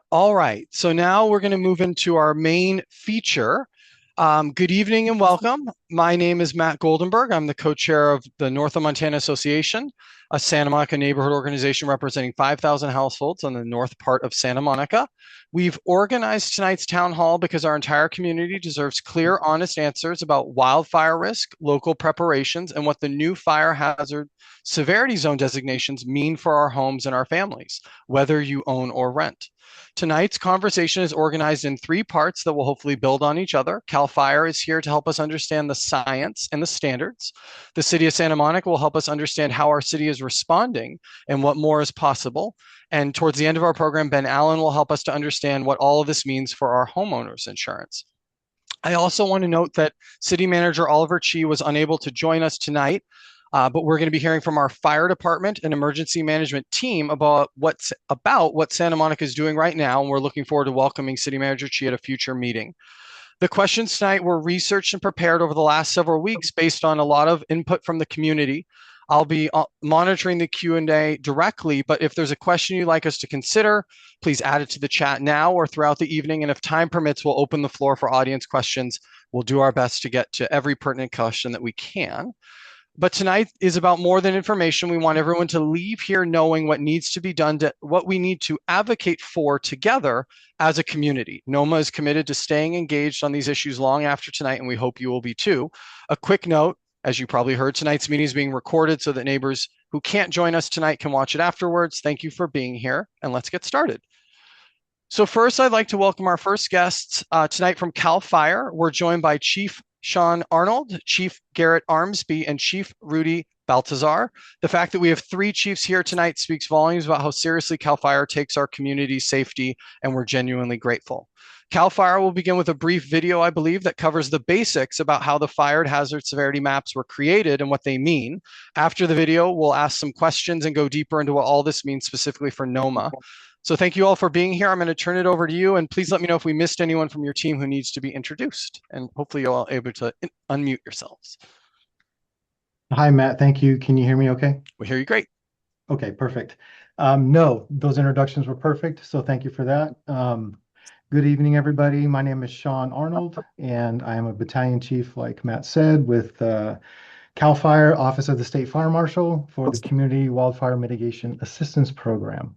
All right, so now we're going to move into our main feature. Good evening and welcome. My name is Matt Goldenberg. I'm the co-chair of the North of Montana Association, a Santa Monica neighborhood organization representing 5,000 households on the north part of Santa Monica. We've organized tonight's town hall because our entire community deserves clear, honest answers about wildfire risk, local preparations, and what the new fire hazard severity zone designations mean for our homes and our families, whether you own or rent. Tonight's conversation is organized in three parts that will hopefully build on each other. CAL FIRE is here to help us understand the science and the standards. The City of Santa Monica will help us understand how our city is responding and what more is possible. And towards the end of our program, Ben Allen will help us to understand what all of this means for our homeowners insurance. I also want to note that City Manager Oliver Chi was unable to join us tonight, but we're going to be hearing from our fire department and emergency management team about what Santa Monica is doing right now, and we're looking forward to welcoming City Manager Chi at a future meeting. The questions tonight were researched and prepared over the last several weeks based on a lot of input from the community. I'll be monitoring the Q&A directly, but if there's a question you'd like us to consider, please add it to the chat now or throughout the evening. And if time permits, we'll open the floor for audience questions. We'll do our best to get to every pertinent question that we can. But tonight is about more than information. We want everyone to leave here knowing what needs to be done, what we need to advocate for together as a community. NOMA is committed to staying engaged on these issues long after tonight, and we hope you will be too. A quick note, as you probably heard, tonight's meeting is being recorded so that neighbors who can't join us tonight can watch it afterwards. Thank you for being here, and let's get started. So first, I'd like to welcome our first guests tonight from CAL FIRE. We're joined by Chief Sean Arnold, Chief Garrett Armsby, and Chief Rudy Baltazar. The fact that we have three chiefs here tonight speaks volumes about how seriously CAL FIRE takes our community's safety, and we're genuinely grateful. CAL FIRE will begin with a brief video, I believe, that covers the basics about how the fire hazard severity maps were created and what they mean. After the video, we'll ask some questions and go deeper into what all this means specifically for NOMA. So thank you all for being here. I'm going to turn it over to you, and please let me know if we missed anyone from your team who needs to be introduced. And hopefully you're all able to unmute yourselves. Hi, Matt. Thank you. Can you hear me okay? We hear you great. Okay, perfect. No, those introductions were perfect, so thank you for that. Good evening, everybody. My name is Sean Arnold, and I am a battalion chief, like Matt said, with CAL FIRE, Office of the State Fire Marshal for the Community Wildfire Mitigation Assistance Program.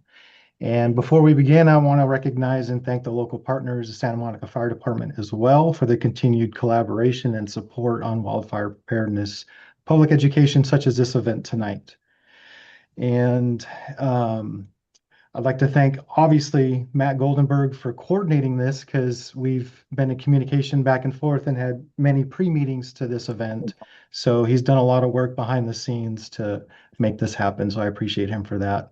And before we begin, I want to recognize and thank the local partners, the Santa Monica Fire Department as well, for the continued collaboration and support on wildfire preparedness, public education, such as this event tonight. And I'd like to thank, obviously, Matt Goldenberg for coordinating this because we've been in communication back and forth and had many pre-meetings to this event. So he's done a lot of work behind the scenes to make this happen. So I appreciate him for that.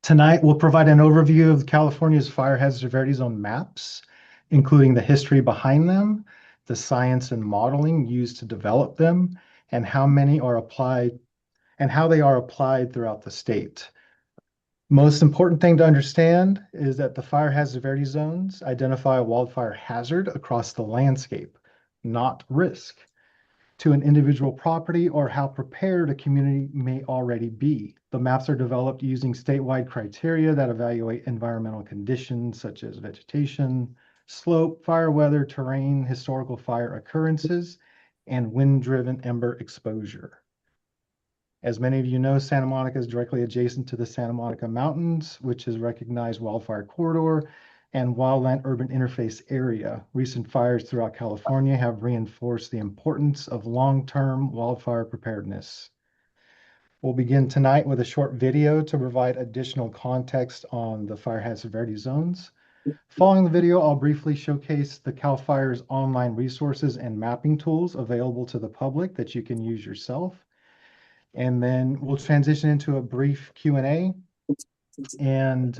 Tonight, we'll provide an overview of California's fire hazard severity zone maps, including the history behind them, the science and modeling used to develop them, and how many are applied and how they are applied throughout the state. Most important thing to understand is that the fire hazard severity zones identify a wildfire hazard across the landscape, not risk to an individual property or how prepared a community may already be. The maps are developed using statewide criteria that evaluate environmental conditions such as vegetation, slope, fire weather, terrain, historical fire occurrences, and wind-driven ember exposure. As many of you know, Santa Monica is directly adjacent to the Santa Monica Mountains, which is a recognized wildfire corridor and wildland-urban interface area. Recent fires throughout California have reinforced the importance of long-term wildfire preparedness. We'll begin tonight with a short video to provide additional context on the fire hazard severity zones. Following the video, I'll briefly showcase the CAL FIRE's online resources and mapping tools available to the public that you can use yourself. And then we'll transition into a brief Q&A. And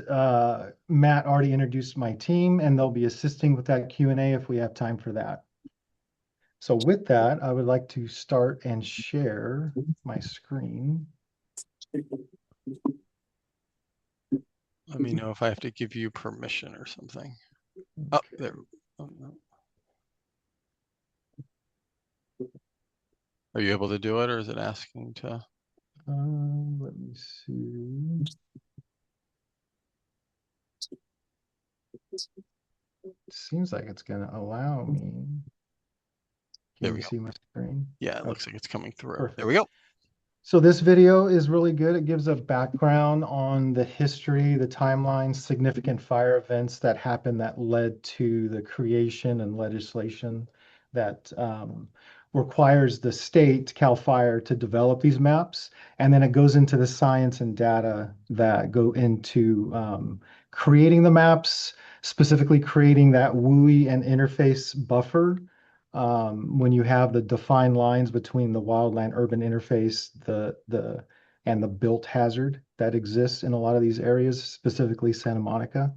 Matt already introduced my team, and they'll be assisting with that Q&A if we have time for that. So with that, I would like to start and share my screen. Let me know if I have to give you permission or something. Oh, there. Oh, no. Are you able to do it, or is it asking to? Let me see. Seems like it's going to allow me. There Can we you go. see my screen? Yeah, it looks like it's coming through. Perfect. There we go. So this video is really good. It gives a background on the history, the timeline, significant fire events that happened that led to the creation and legislation that requires the state, CAL FIRE, to develop these maps. And then it goes into the science and data that go into creating the maps, specifically creating that WUI and interface buffer when you have the defined lines between the wildland urban interface, and the built hazard that exists in a lot of these areas, specifically Santa Monica.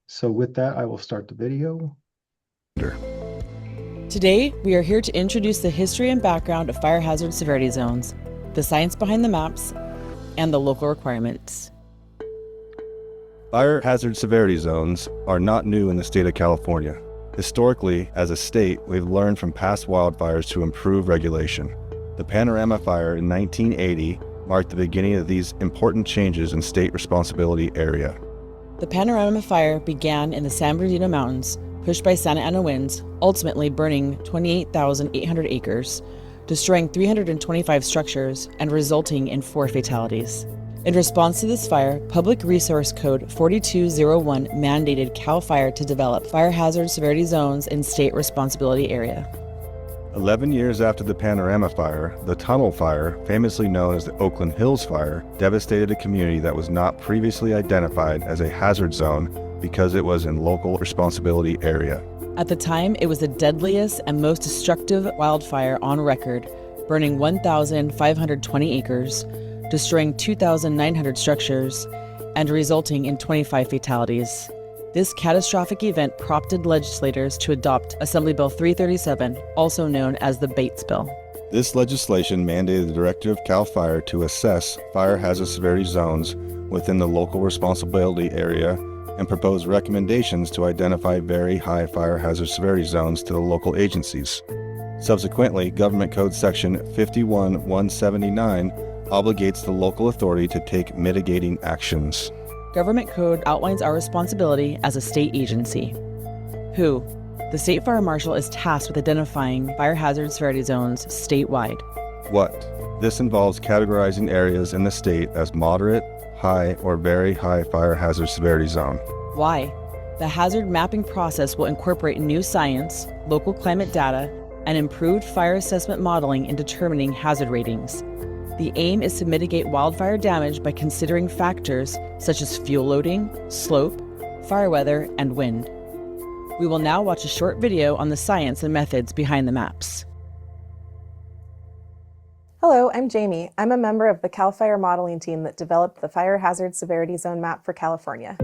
So with that, I will start the video. Today, we are here to introduce the history and background of fire hazard severity zones, the science behind the maps, and the local requirements. Fire hazard severity zones are not new in the state of California. Historically, as a state, we've learned from past wildfires to improve regulation. The Panorama Fire in 1980 marked the beginning of these important changes in state responsibility area. The Panorama Fire began in the San Bernardino Mountains, pushed by Santa Ana winds, ultimately burning 28,800 acres, destroying 325 structures, and resulting in 4 fatalities. In response to this fire, Public Resource Code 4201 mandated CAL FIRE to develop fire hazard severity zones in state responsibility area. 11 years after the Panorama Fire, the Tunnel Fire, famously known as the Oakland Hills Fire, devastated a community that was not previously identified as a hazard zone because it was in local responsibility area. At the time, it was the deadliest and most destructive wildfire on record, burning 1,520 acres, destroying 2,900 structures, and resulting in 25 fatalities. This catastrophic event prompted legislators to adopt Assembly Bill 337, also known as the Bates Bill. This legislation mandated the director of CAL FIRE to assess fire hazard severity zones within the local responsibility area and propose recommendations to identify very high fire hazard severity zones to the local agencies. Subsequently, Government Code Section 51179 obligates the local authority to take mitigating actions. Government Code outlines our responsibility as a state agency. Who? The State Fire Marshal is tasked with identifying fire hazard severity zones statewide. What? This involves categorizing areas in the state as moderate, high, or very high fire hazard severity zone. Why? The hazard mapping process will incorporate new science, local climate data, and improved fire assessment modeling in determining hazard ratings. The aim is to mitigate wildfire damage by considering factors such as fuel loading, slope, fire weather, and wind. We will now watch a short video on the science and methods behind the maps. Hello, I'm Jamie. I'm a member of the CAL FIRE modeling team that developed the Fire Hazard Severity Zone map for California.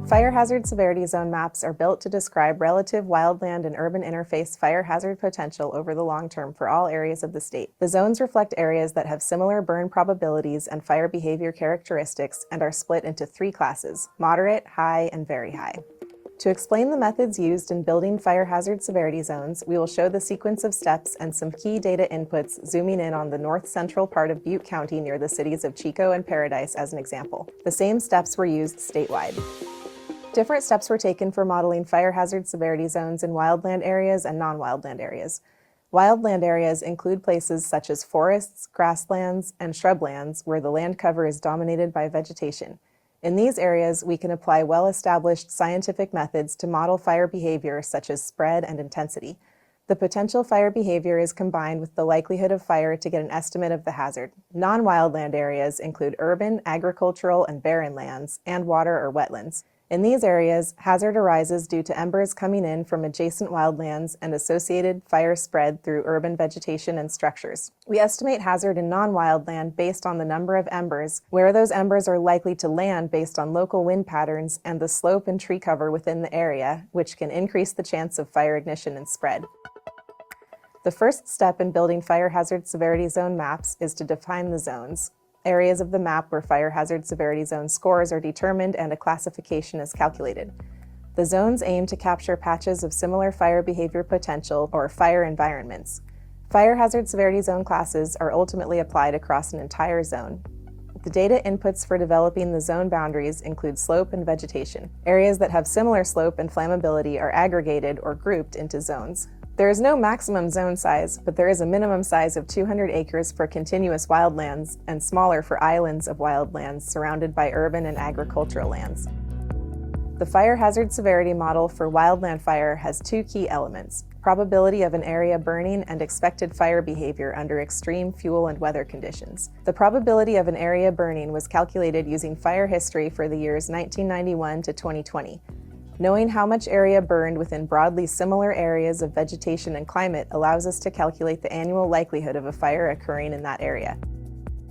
Fire hazard severity zone maps are built to describe relative wildland and urban interface fire hazard potential over the long term for all areas of the state. The zones reflect areas that have similar burn probabilities and fire behavior characteristics and are split into 3 classes: moderate, high, and very high. To explain the methods used in building fire hazard severity zones, we will show the sequence of steps and some key data inputs, zooming in on the north-central part of Butte County near the cities of Chico and Paradise as an example. The same steps were used statewide. Different steps were taken for modeling fire hazard severity zones in wildland areas and non-wildland areas. Wildland areas include places such as forests, grasslands, and shrublands where the land cover is dominated by vegetation. In these areas, we can apply well-established scientific methods to model fire behavior such as spread and intensity. The potential fire behavior is combined with the likelihood of fire to get an estimate of the hazard. Non-wildland areas include urban, agricultural, and barren lands, and water or wetlands. In these areas, hazard arises due to embers coming in from adjacent wildlands and associated fire spread through urban vegetation and structures. We estimate hazard in non-wildland based on the number of embers, where those embers are likely to land based on local wind patterns and the slope and tree cover within the area, which can increase the chance of fire ignition and spread. The first step in building fire hazard severity zone maps is to define the zones, areas of the map where fire hazard severity zone scores are determined and a classification is calculated. The zones aim to capture patches of similar fire behavior potential or fire environments. Fire hazard severity zone classes are ultimately applied across an entire zone, The data inputs for developing the zone boundaries include slope and vegetation. Areas that have similar slope and flammability are aggregated or grouped into zones. There is no maximum zone size, but there is a minimum size of 200 acres for continuous wildlands and smaller for islands of wildlands surrounded by urban and agricultural lands. The fire hazard severity model for wildland fire has two key elements: probability of an area burning and expected fire behavior under extreme fuel and weather conditions. The probability of an area burning was calculated using fire history for the years 1991 to 2020. Knowing how much area burned within broadly similar areas of vegetation and climate allows us to calculate the annual likelihood of a fire occurring in that area.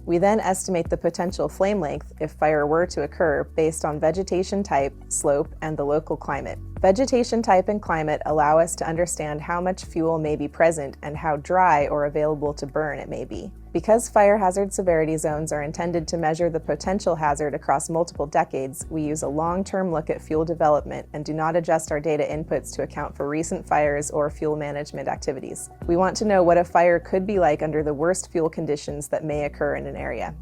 We then estimate the potential flame length if fire were to occur based on vegetation type, slope, and the local climate. Vegetation type and climate allow us to understand how much fuel may be present and how dry or available to burn it may be. Because fire hazard severity zones are intended to measure the potential hazard across multiple decades, we use a long-term look at fuel development and do not adjust our data inputs to account for recent fires or fuel management activities. We want to know what a fire could be like under the worst fuel conditions that may occur in an area.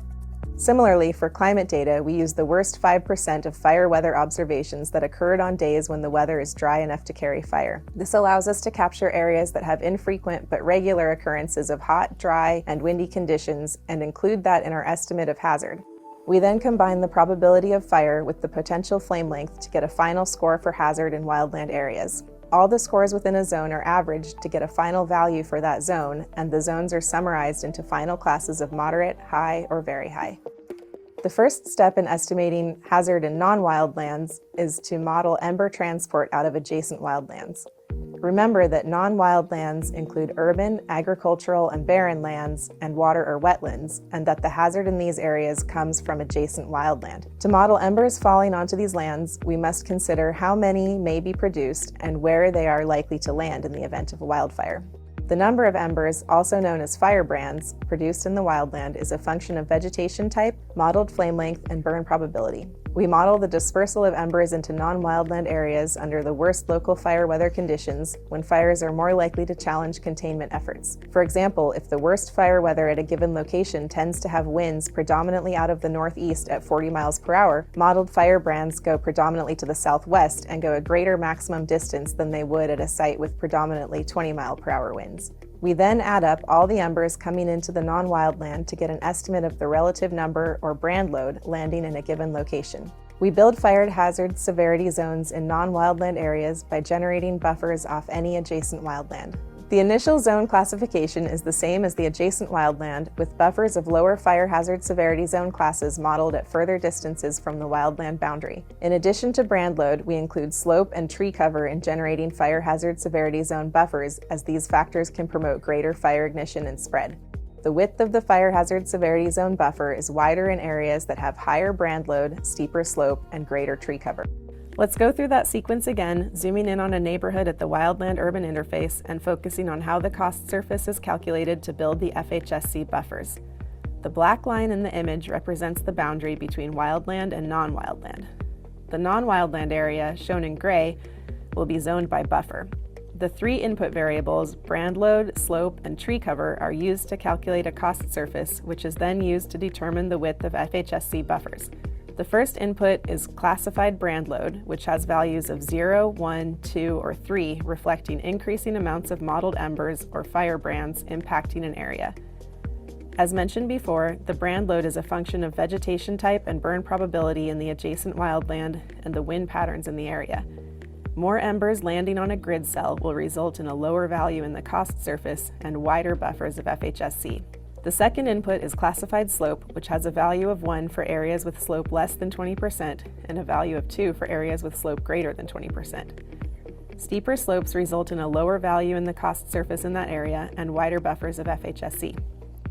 Similarly, for climate data, we use the worst 5% of fire weather observations that occurred on days when the weather is dry enough to carry fire. This allows us to capture areas that have infrequent but regular occurrences of hot, dry, and windy conditions and include that in our estimate of hazard. We then combine the probability of fire with the potential flame length to get a final score for hazard in wildland areas. All the scores within a zone are averaged to get a final value for that zone, and the zones are summarized into final classes of moderate, high, or very high. The first step in estimating hazard in non-wildlands is to model ember transport out of adjacent wildlands. Remember that non-wildlands include urban, agricultural, and barren lands, and water or wetlands, and that the hazard in these areas comes from adjacent wildland. To model embers falling onto these lands, we must consider how many may be produced and where they are likely to land in the event of a wildfire. The number of embers, also known as firebrands, produced in the wildland is a function of vegetation type, modeled flame length, and burn probability. We model the dispersal of embers into non-wildland areas under the worst local fire weather conditions when fires are more likely to challenge containment efforts. For example, if the worst fire weather at a given location tends to have winds predominantly out of the northeast at 40 miles per hour, modeled firebrands go predominantly to the southwest and go a greater maximum distance than they would at a site with predominantly 20 mile per hour winds. We then add up all the embers coming into the non-wildland to get an estimate of the relative number or brand load landing in a given location. We build fire hazard severity zones in non-wildland areas by generating buffers off any adjacent wildland. The initial zone classification is the same as the adjacent wildland, with buffers of lower fire hazard severity zone classes modeled at further distances from the wildland boundary. In addition to brand load, we include slope and tree cover in generating fire hazard severity zone buffers, as these factors can promote greater fire ignition and spread. The width of the fire hazard severity zone buffer is wider in areas that have higher brand load, steeper slope, and greater tree cover. Let's go through that sequence again, zooming in on a neighborhood at the wildland-urban interface and focusing on how the cost surface is calculated to build the FHSC buffers. The black line in the image represents the boundary between wildland and non-wildland. The non-wildland area, shown in gray, will be zoned by buffer. The three input variables, brand load, slope, and tree cover, are used to calculate a cost surface, which is then used to determine the width of FHSC buffers. The first input is classified brand load, which has values of 0, 1, 2, or 3, reflecting increasing amounts of modeled embers or firebrands impacting an area. As mentioned before, the brand load is a function of vegetation type and burn probability in the adjacent wildland and the wind patterns in the area. More embers landing on a grid cell will result in a lower value in the cost surface and wider buffers of FHSC. The second input is classified slope, which has a value of 1 for areas with slope less than 20% and a value of 2 for areas with slope greater than 20%. Steeper slopes result in a lower value in the cost surface in that area and wider buffers of FHSC.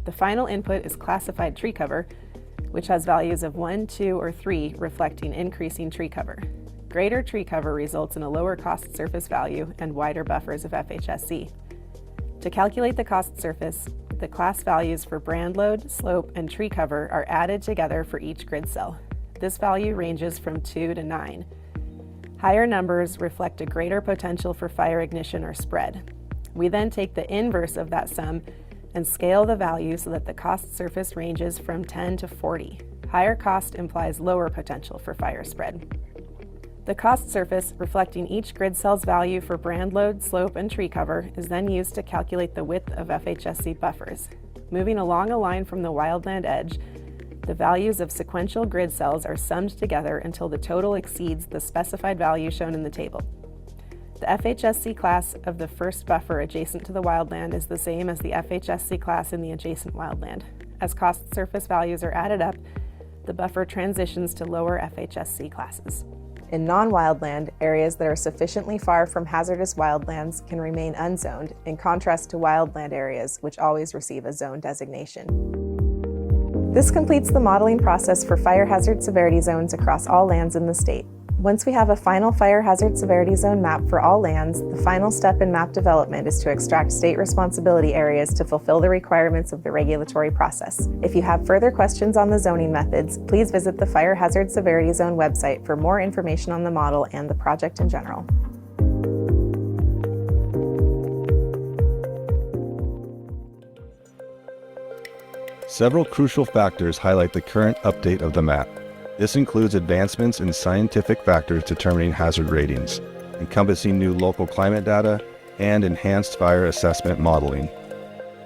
The final input is classified tree cover, which has values of 1, 2, or 3, reflecting increasing tree cover. Greater tree cover results in a lower cost surface value and wider buffers of FHSC. To calculate the cost surface, the class values for brand load, slope, and tree cover are added together for each grid cell. This value ranges from 2 to 9. Higher numbers reflect a greater potential for fire ignition or spread. We then take the inverse of that sum and scale the value so that the cost surface ranges from 10 to 40. Higher cost implies lower potential for fire spread. The cost surface, reflecting each grid cell's value for brand load, slope, and tree cover, is then used to calculate the width of FHSC buffers. Moving along a line from the wildland edge, the values of sequential grid cells are summed together until the total exceeds the specified value shown in the table. The FHSC class of the first buffer adjacent to the wildland is the same as the FHSC class in the adjacent wildland. As cost surface values are added up, the buffer transitions to lower FHSC classes. In non-wildland, areas that are sufficiently far from hazardous wildlands can remain unzoned, in contrast to wildland areas, which always receive a zone designation. This completes the modeling process for fire hazard severity zones across all lands in the state. Once we have a final fire hazard severity zone map for all lands, the final step in map development is to extract state responsibility areas to fulfill the requirements of the regulatory process. If you have further questions on the zoning methods, please visit the Fire Hazard Severity Zone website for more information on the model and the project in general. Several crucial factors highlight the current update of the map. This includes advancements in scientific factors determining hazard ratings, encompassing new local climate data, and enhanced fire assessment modeling.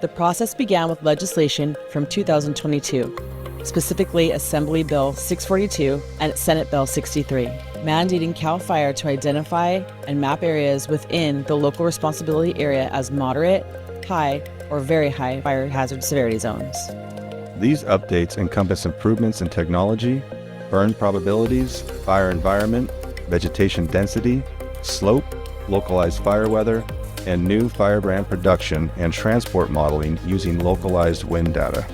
The process began with legislation from 2022, specifically Assembly Bill 642 and Senate Bill 63, mandating CAL FIRE to identify and map areas within the local responsibility area as moderate, high, or very high fire hazard severity zones. These updates encompass improvements in technology, burn probabilities, fire environment, vegetation density, slope, localized fire weather, and new firebrand production and transport modeling using localized wind data.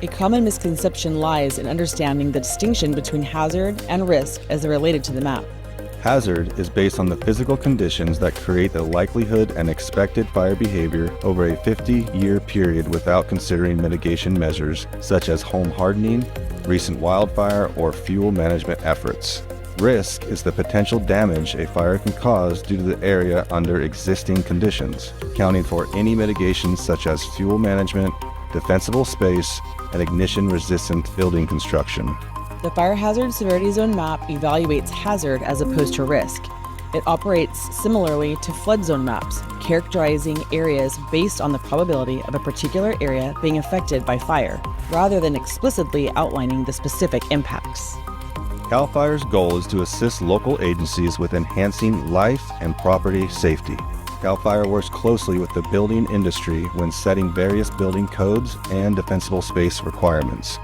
A common misconception lies in understanding the distinction between hazard and risk as they're related to the map. Hazard is based on the physical conditions that create the likelihood and expected fire behavior over a 50-year period without considering mitigation measures such as home hardening, recent wildfire, or fuel management efforts. Risk is the potential damage a fire can cause due to the area under existing conditions, accounting for any mitigations such as fuel management, defensible space, and ignition-resistant building construction. The Fire Hazard Severity Zone map evaluates hazard as opposed to risk. It operates similarly to flood zone maps, characterizing areas based on the probability of a particular area being affected by fire, rather than explicitly outlining the specific impacts. CAL FIRE's goal is to assist local agencies with enhancing life and property safety. CAL FIRE works closely with the building industry when setting various building codes and defensible space requirements.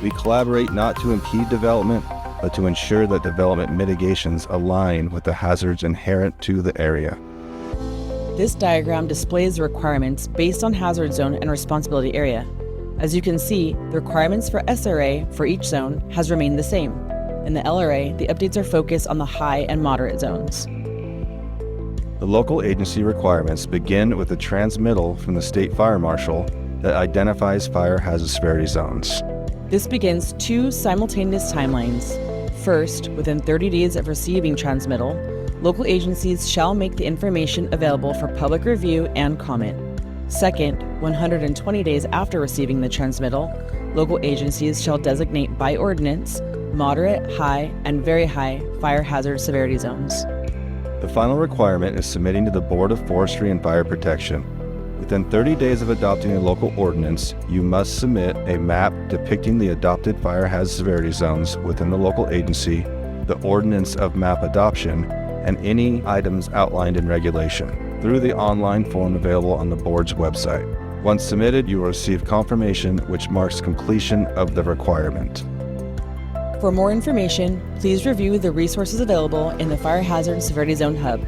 We collaborate not to impede development, but to ensure that development mitigations align with the hazards inherent to the area. This diagram displays the requirements based on hazard zone and responsibility area. As you can see, the requirements for SRA for each zone has remained the same. In the LRA, the updates are focused on the high and moderate zones. The local agency requirements begin with a transmittal from the State Fire Marshal that identifies fire hazard severity zones. This begins two simultaneous timelines. First, within 30 days of receiving transmittal, local agencies shall make the information available for public review and comment. Second, 120 days after receiving the transmittal, local agencies shall designate by ordinance moderate, high, and very high fire hazard severity zones. The final requirement is submitting to the Board of Forestry and Fire Protection. Within 30 days of adopting a local ordinance, you must submit a map depicting the adopted fire hazard severity zones within the local agency, the ordinance of map adoption, and any items outlined in regulation through the online form available on the board's website. Once submitted, you will receive confirmation which marks completion of the requirement. For more information, please review the resources available in the Fire Hazard Severity Zone Hub.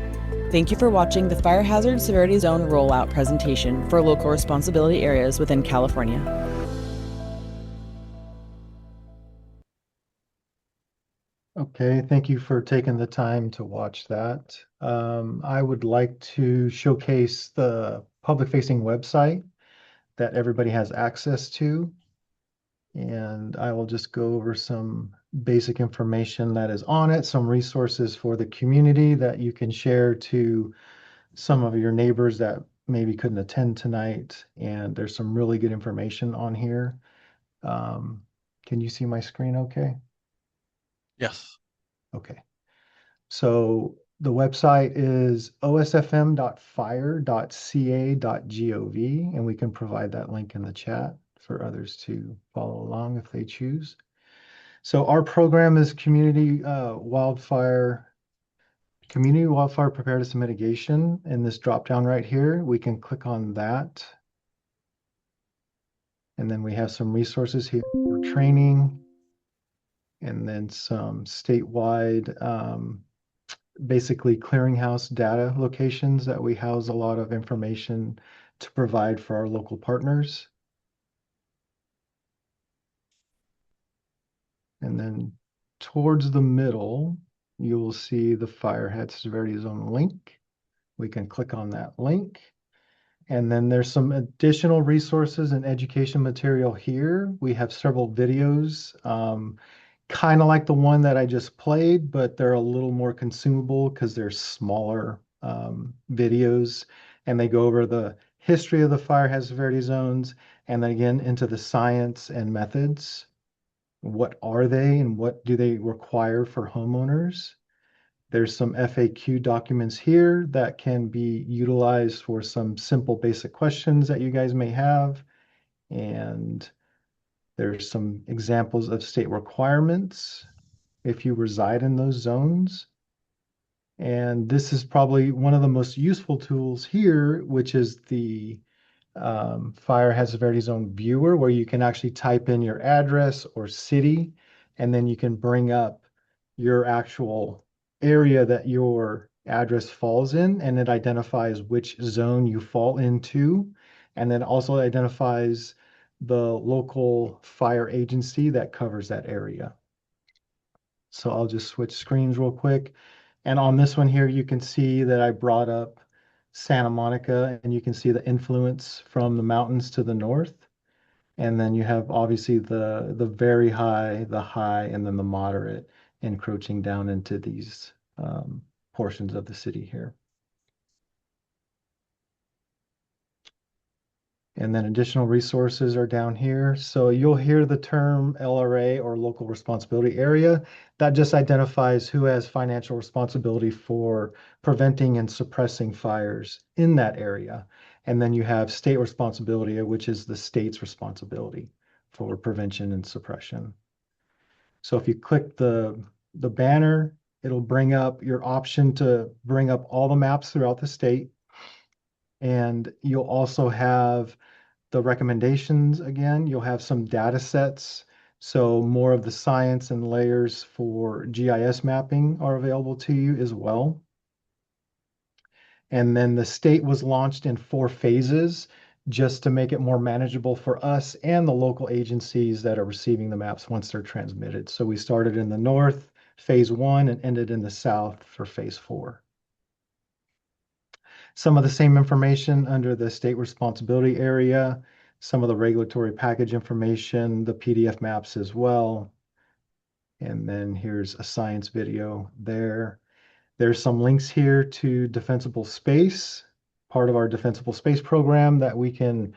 Thank you for watching the Fire Hazard Severity Zone rollout presentation for local responsibility areas within California. Okay, thank you for taking the time to watch that. I would like to showcase the public-facing website that everybody has access to. And I will just go over some basic information that is on it, some resources for the community that you can share to some of your neighbors that maybe couldn't attend tonight, and there's some really good information on here. Can you see my screen okay? Yes. Okay. So the website is osfm.fire.ca.gov, and we can provide that link in the chat for others to follow along if they choose. So our program is Community Wildfire Preparedness and Mitigation. In this drop down right here, we can click on that. And then we have some resources here for training, and then some statewide basically clearinghouse data locations that we house a lot of information to provide for our local partners. And then towards the middle, you will see the Fire Hazard Severity Zone link. We can click on that link. And then there's some additional resources and education material here. We have several videos, kind of like the one that I just played, but they're a little more consumable because they're smaller videos, and they go over the history of the fire hazard severity zones, and then again into the science and methods. What are they and what do they require for homeowners? There's some FAQ documents here that can be utilized for some simple basic questions that you guys may have. And there's some examples of state requirements if you reside in those zones. And this is probably one of the most useful tools here, which is the Fire Hazard Severity Zone viewer, where you can actually type in your address or city, and then you can bring up your actual area that your address falls in, and it identifies which zone you fall into, and then also identifies the local fire agency that covers that area. So I'll just switch screens real quick. And on this one here, you can see that I brought up Santa Monica, and you can see the influence from the mountains to the north. And then you have obviously the very high, the high, and then the moderate encroaching down into these portions of the city here. And then additional resources are down here. So you'll hear the term LRA, or local responsibility area. That just identifies who has financial responsibility for preventing and suppressing fires in that area. And then you have state responsibility, which is the state's responsibility for prevention and suppression. So if you click the banner, it'll bring up your option to bring up all the maps throughout the state. And you'll also have the recommendations again. You'll have some data sets. So more of the science and layers for GIS mapping are available to you as well. And then the state was launched in 4 phases just to make it more manageable for us and the local agencies that are receiving the maps once they're transmitted. So we started in the north, phase 1, and ended in the south for phase 4. Some of the same information under the state responsibility area, some of the regulatory package information, the PDF maps as well. And then here's a science video there. There's some links here to Defensible Space, part of our Defensible Space program, that we can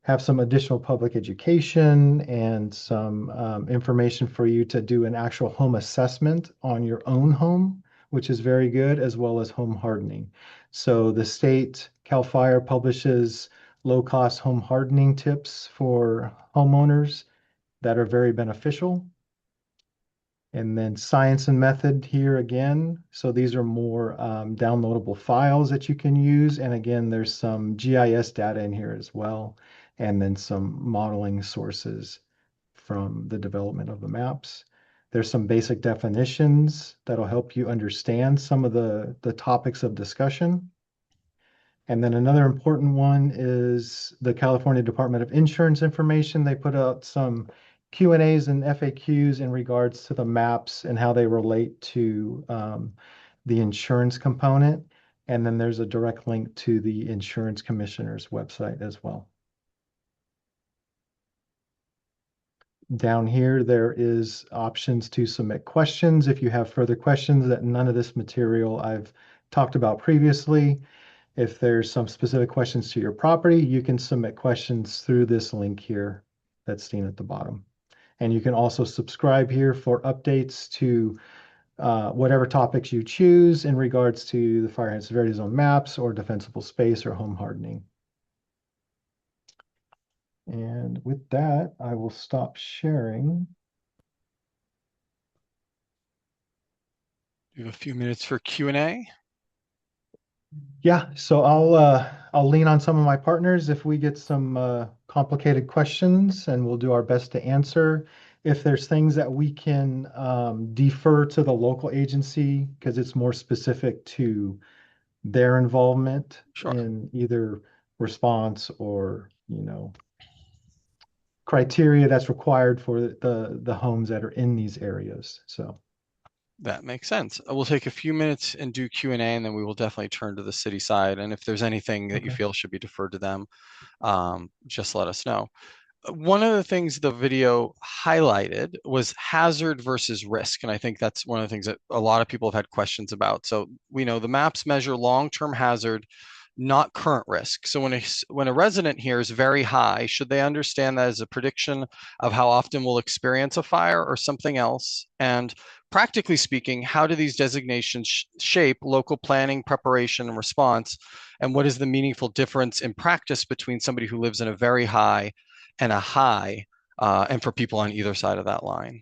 have some additional public education and some information for you to do an actual home assessment on your own home, which is very good, as well as home hardening. So the state, CAL FIRE, publishes low-cost home hardening tips for homeowners that are very beneficial. And then science and method here again. So these are more downloadable files that you can use. And again, there's some GIS data in here as well. And then some modeling sources from the development of the maps. There's some basic definitions that'll help you understand some of the topics of discussion. And then another important one is the California Department of Insurance information. They put out some Q&As and FAQs in regards to the maps and how they relate to the insurance component. And then there's a direct link to the insurance commissioner's website as well. Down here, there is options to submit questions if you have further questions that none of this material I've talked about previously. If there's some specific questions to your property, you can submit questions through this link here that's seen at the bottom. And you can also subscribe here for updates to whatever topics you choose in regards to the fire hazard severity zone maps or defensible space or home hardening. And with that, I will stop sharing. We have a few minutes for Q&A. Yeah, so I'll lean on some of my partners if we get some complicated questions, and we'll do our best to answer. If there's things that we can defer to the local agency because it's more specific to their involvement Sure. in either response or, criteria that's required for the homes that are in these areas. So That makes sense. We'll take a few minutes and do Q&A, and then we will definitely turn to the city side. And if there's anything that you okay. feel should be deferred to them, just let us know. One of the things the video highlighted was hazard versus risk. And I think that's one of the things that a lot of people have had questions about. So we know the maps measure long-term hazard, not current risk. So when a resident hears very high, should they understand that as a prediction of how often we'll experience a fire or something else? And practically speaking, how do these designations shape local planning, preparation, and response? And what is the meaningful difference in practice between somebody who lives in a very high and a high, and for people on either side of that line?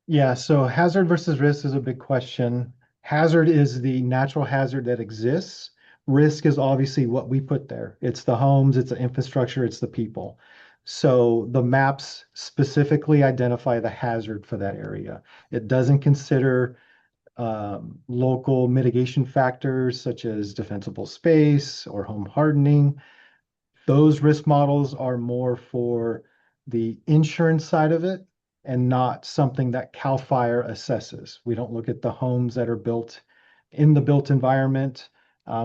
Yeah, so hazard versus risk is a big question. Hazard is the natural hazard that exists. Risk is obviously what we put there. It's the homes, it's the infrastructure, it's the people. So the maps specifically identify the hazard for that area. It doesn't consider local mitigation factors such as defensible space or home hardening. Those risk models are more for the insurance side of it and not something that CAL FIRE assesses. We don't look at the homes that are built in the built environment.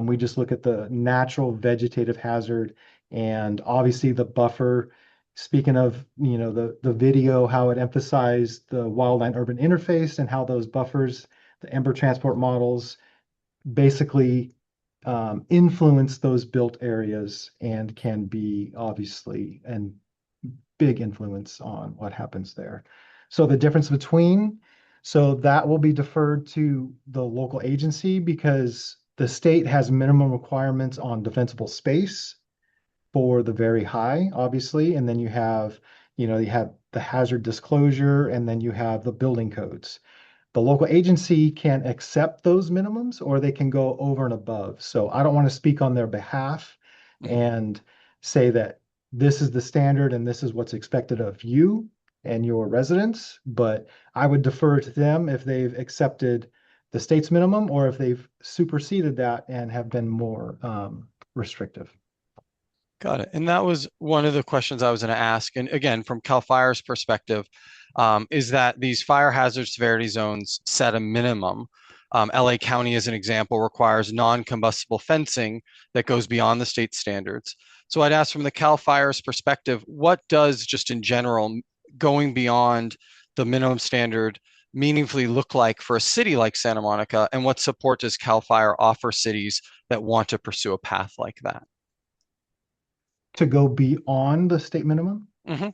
We just look at the natural vegetative hazard and obviously the buffer. Speaking of, the video, how it emphasized the wildland urban interface and how those buffers, the Ember transport models, basically influence those built areas and can be obviously and big influence on what happens there. So the difference between, so that will be deferred to the local agency because the state has minimum requirements on defensible space for the very high, obviously, and then you have the hazard disclosure, and then you have the building codes. The local agency can accept those minimums or they can go over and above. So I don't want to speak on their behalf and say that this is the standard and this is what's expected of you and your residents, but I would defer to them if they've accepted the state's minimum or if they've superseded that and have been more restrictive. Got it. And that was one of the questions I was going to ask. And again, from CAL FIRE's perspective, is that these fire hazard severity zones set a minimum. LA County, as an example, requires non-combustible fencing that goes beyond the state standards. So I'd ask from the CAL FIRE's perspective, what does just in general going beyond the minimum standard meaningfully look like for a city like Santa Monica? And what support does CAL FIRE offer cities that want to pursue a path like that? To go beyond the state minimum? Mm-hmm.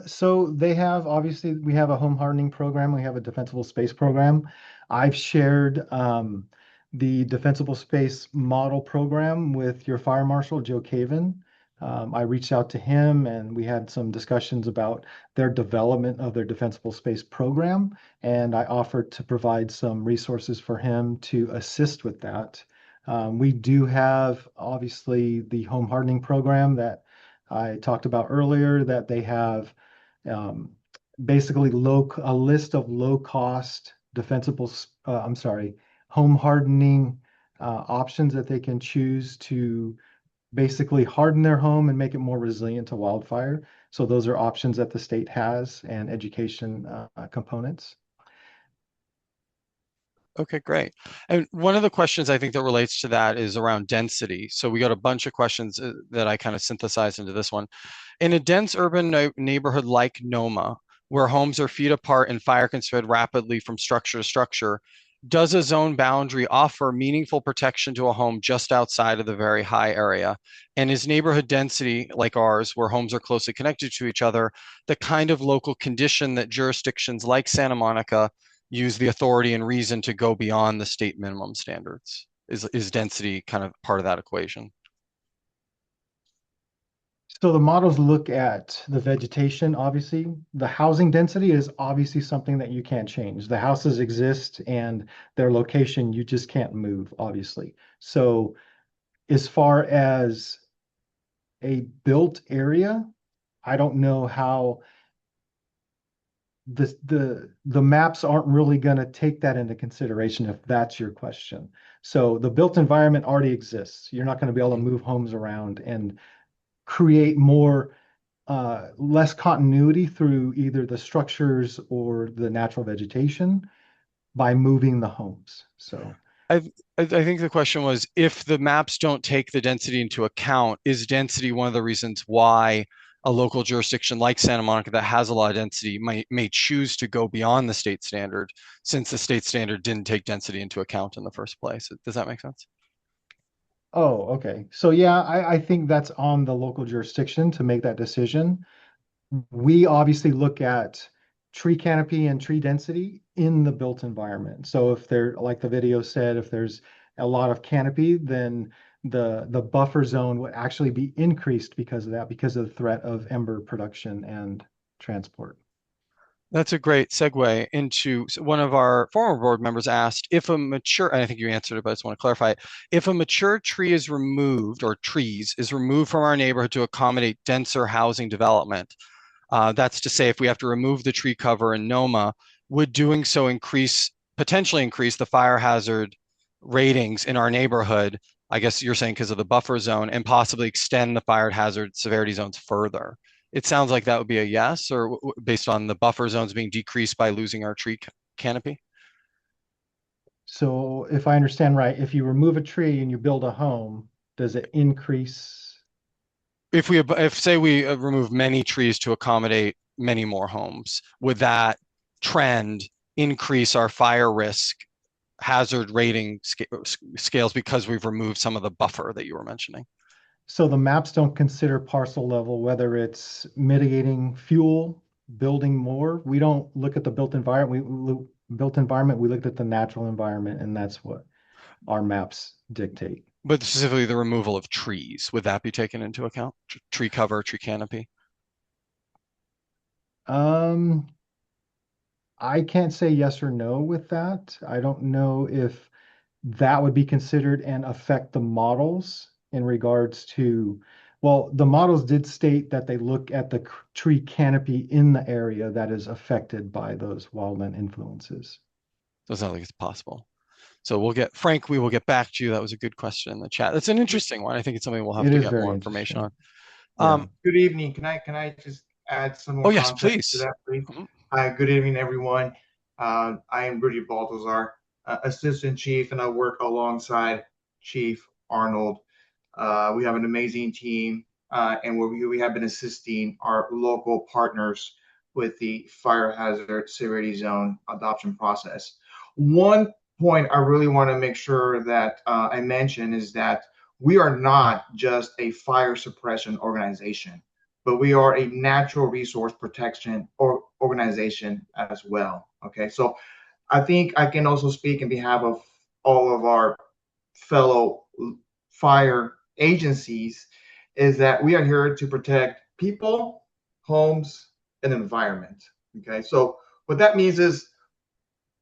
So they have, obviously, we have a home hardening program. We have a defensible space program. I've shared the defensible space model program with your fire marshal, Joe Caven. I reached out to him and we had some discussions about their development of their defensible space program. And I offered to provide some resources for him to assist with that. We do have, obviously, the home hardening program that I talked about earlier, that they have basically a list of low-cost defensible, home hardening options that they can choose to basically harden their home and make it more resilient to wildfire. So those are options that the state has and education components. Okay, great. And one of the questions I think that relates to that is around density. So we got a bunch of questions that I kind of synthesized into this one. In a dense urban neighborhood like NOMA, where homes are feet apart and fire can spread rapidly from structure to structure, Does a zone boundary offer meaningful protection to a home just outside of the very high area? And is neighborhood density like ours, where homes are closely connected to each other, the kind of local condition that jurisdictions like Santa Monica use the authority and reason to go beyond the state minimum standards? Is density kind of part of that equation? So the models look at the vegetation, obviously. The housing density is obviously something that you can't change. The houses exist and their location, you just can't move, obviously. So as far as a built area, I don't know how the maps aren't really going to take that into consideration if that's your question. So the built environment already exists. You're not going to be able to move homes around and create more less continuity through either the structures or the natural vegetation by moving the homes. So I I think the question was, if the maps don't take the density into account, is density one of the reasons why a local jurisdiction like Santa Monica that has a lot of density may choose to go beyond the state standard, since the state standard didn't take density into account in the first place? Does that make sense? oh, okay. So yeah, I think that's on the local jurisdiction to make that decision. We obviously look at tree canopy and tree density in the built environment. So if there, like the video said, if there's a lot of canopy, then the buffer zone would actually be increased because of that, because of the threat of ember production and transport. That's a great segue into one of our former board members asked if a mature, and I think you answered it, but I just want to clarify it. If a mature tree is removed, or trees is removed from our neighborhood to accommodate denser housing development, that's to say, if we have to remove the tree cover in NOMA, would doing so potentially increase the fire hazard ratings in our neighborhood? I guess you're saying because of the buffer zone, and possibly extend the fire hazard severity zones further. It sounds like that would be a yes, or based on the buffer zones being decreased by losing our tree canopy. So if I understand right, if you remove a tree and you build a home, does it increase? If say we remove many trees to accommodate many more homes, would that trend increase our fire risk hazard rating scales because we've removed some of the buffer that you were mentioning? So the maps don't consider parcel level, whether it's mitigating fuel, building more. We don't look at the built environment. We looked at the natural environment, and that's what our maps dictate. But specifically the removal of trees, would that be taken into account? Tree cover, tree canopy? Um, I can't say yes or no with that. I don't know if that would be considered and affect the models in regards to, well, the models did state that they look at the tree canopy in the area that is affected by those wildland influences. Doesn't sound like it's possible. So Frank, we will get back to you. That was a good question in the chat. That's an interesting one. I think it's something we'll have It to is get very more information on. interesting. Good evening. Can I just add some Oh more yes, context to please. that, please? Mhm. Hi, good evening, everyone. I am Rudy Baltazar, Assistant Chief, and I work alongside Chief Arnold. We have an amazing team, and we have been assisting our local partners with the fire hazard severity zone adoption process. One point I really want to make sure that I mention is that we are not just a fire suppression organization, but we are a natural resource protection organization as well. Okay, so I think I can also speak in behalf of all of our fellow fire agencies, is that we are here to protect people, homes, and environment. Okay, so what that means is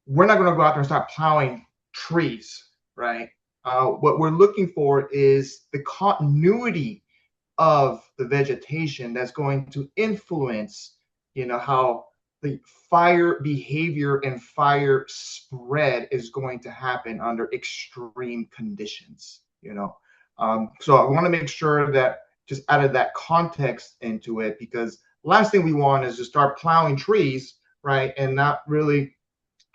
we're not going to go out there and start plowing trees, right? What we're looking for is the continuity of the vegetation that's going to influence, how the fire behavior and fire spread is going to happen under extreme conditions. So I want to make sure that just added that context into it, because last thing we want is to start plowing trees, right, and not really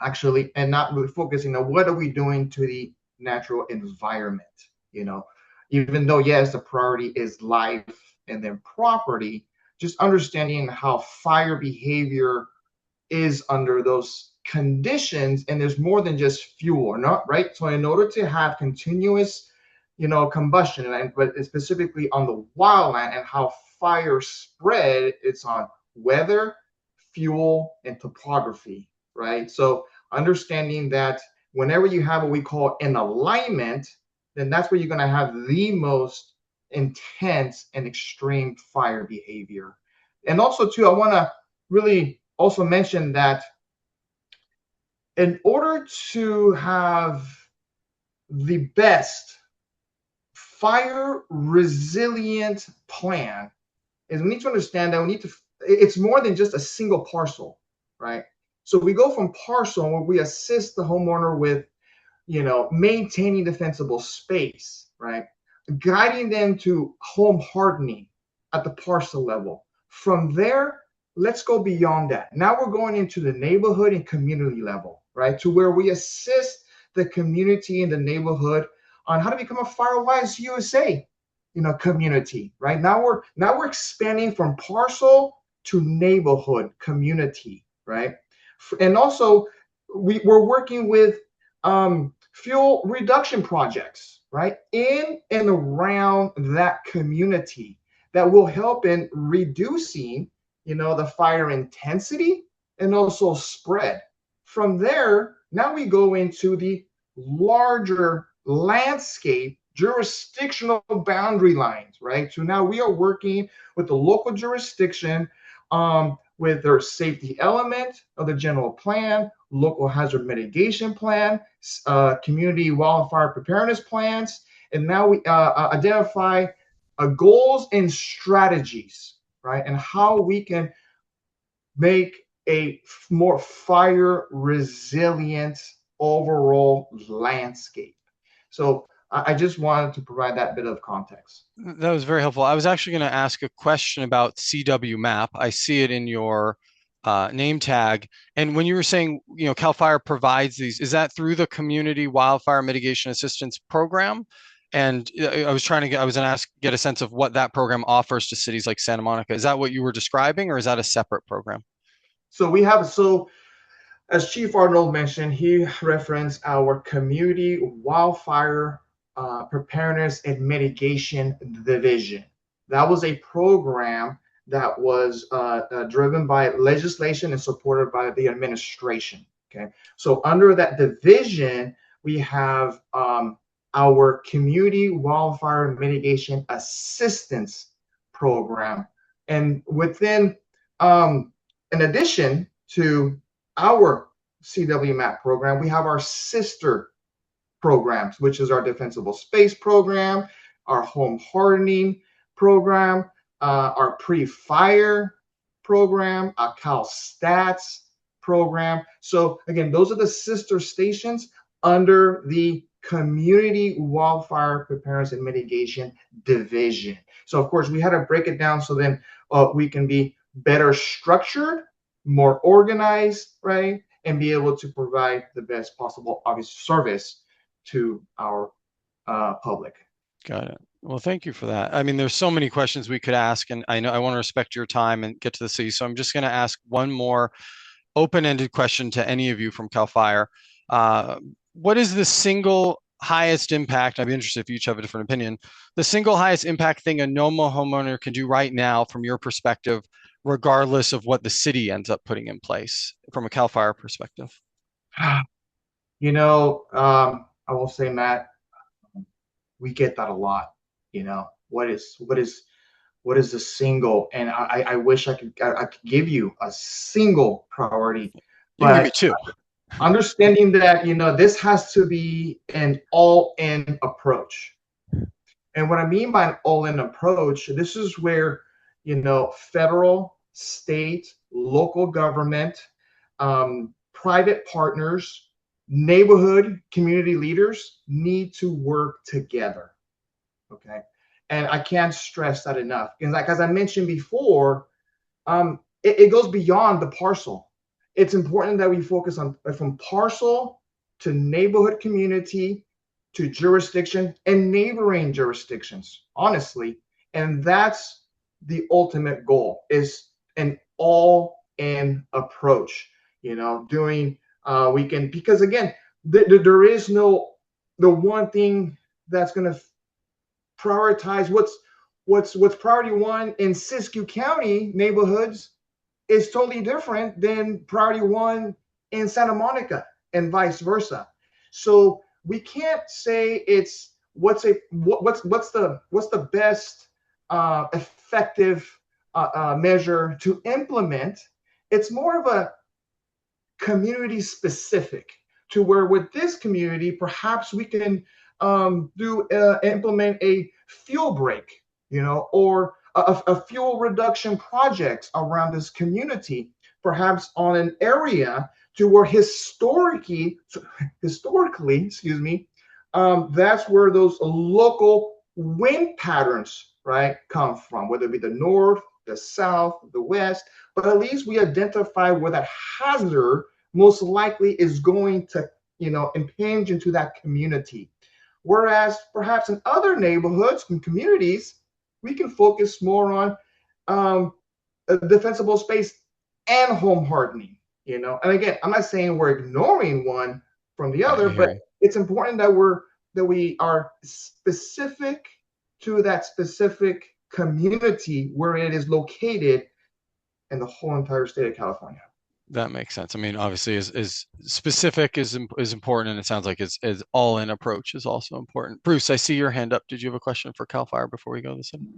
focusing on what are we doing to the natural environment. Even though, yes, the priority is life and then property, just understanding how fire behavior is under those conditions, and there's more than just fuel, not right. So in order to have continuous, combustion, but specifically on the wildland and how fire spread, it's on weather, fuel, and topography, right? So understanding that whenever you have what we call an alignment, then that's where you're going to have the most intense and extreme fire behavior. And also, too, I want to really also mention that in order to have the best fire resilient plan, is we need to understand that it's more than just a single parcel, right? So we go from parcel where we assist the homeowner with, maintaining defensible space, right? Guiding them to home hardening at the parcel level. From there, let's go beyond that. Now we're going into the neighborhood and community level, right? To where we assist the community and the neighborhood on how to become a FireWise USA, community, right? Now we're expanding from parcel to neighborhood community, right? And also we're working with fuel reduction projects, right? In and around that community that will help in reducing, the fire intensity and also spread. From there, now we go into the larger landscape jurisdictional boundary lines, right? So now we are working with the local jurisdiction with their safety element of the general plan, local hazard mitigation plan, community wildfire preparedness plans, and now we identify goals and strategies, right? And how we can make a more fire resilient overall landscape. So I just wanted to provide that bit of context. That was very helpful. I was actually going to ask a question about CW map. I see it in your name tag. And when you were saying, CAL FIRE provides these, is that through the Community Wildfire Mitigation Assistance Program? And I was going to get a sense of what that program offers to cities like Santa Monica. Is that what you were describing, or is that a separate program? So as Chief Arnold mentioned, he referenced our Community Wildfire Preparedness and Mitigation Division. That was a program that was driven by legislation and supported by the administration. Okay, so under that division, we have our Community Wildfire Mitigation Assistance Program, and within, in addition to our CW MAP program, we have our sister programs, which is our Defensible Space program, our Home Hardening program, our Pre-Fire program, our Cal Stats program. So again, those are the sister stations under the Community Wildfire Preparedness and Mitigation Division. So of course, we had to break it down so then we can be better structured, more organized, right? And be able to provide the best possible, obvious service to our public. Got it. Well, thank you for that. I mean, there's so many questions we could ask, and I know I want to respect your time and get to the city. So I'm just going to ask one more open-ended question to any of you from CAL FIRE. What is the single highest impact? I'd be interested if you each have a different opinion. The single highest impact thing a NOMA homeowner can do right now from your perspective, regardless of what the city ends up putting in place from a CAL FIRE perspective? I will say, Matt, we get that a lot. What is the single? And I wish I could give you a single priority, but give me two. Understanding that this has to be an all-in approach. And what I mean by an all-in approach, this is where federal, state, local government, private partners, neighborhood community leaders need to work together. Okay, and I can't stress that enough, because as I mentioned before, it goes beyond the parcel. It's important that we focus on from parcel to neighborhood community to jurisdiction and neighboring jurisdictions, honestly. And that's the ultimate goal, is an all-in approach, doing We can, because again, there is no the one thing that's going to prioritize what's priority one in Siskiyou County neighborhoods is totally different than priority one in Santa Monica and vice versa. So we can't say it's what's the best effective measure to implement. It's more of a community specific, to where with this community perhaps we can implement a fuel break, or a fuel reduction project around this community, perhaps on an area to where historically, excuse me, that's where those local wind patterns, right, come from, whether it be the north, the south, the west, but at least we identify where that hazard most likely is going to, impinge into that community. Whereas perhaps in other neighborhoods and communities, we can focus more on a defensible space and home hardening, And again, I'm not saying we're ignoring one from the other, but it's important that we are specific to that specific community where it is located in the whole entire state of California. That makes sense. I mean, obviously, is specific is important, and it sounds like is all-in approach is also important. Bruce, I see your hand up. Did you have a question for Cal Fire before we go this in?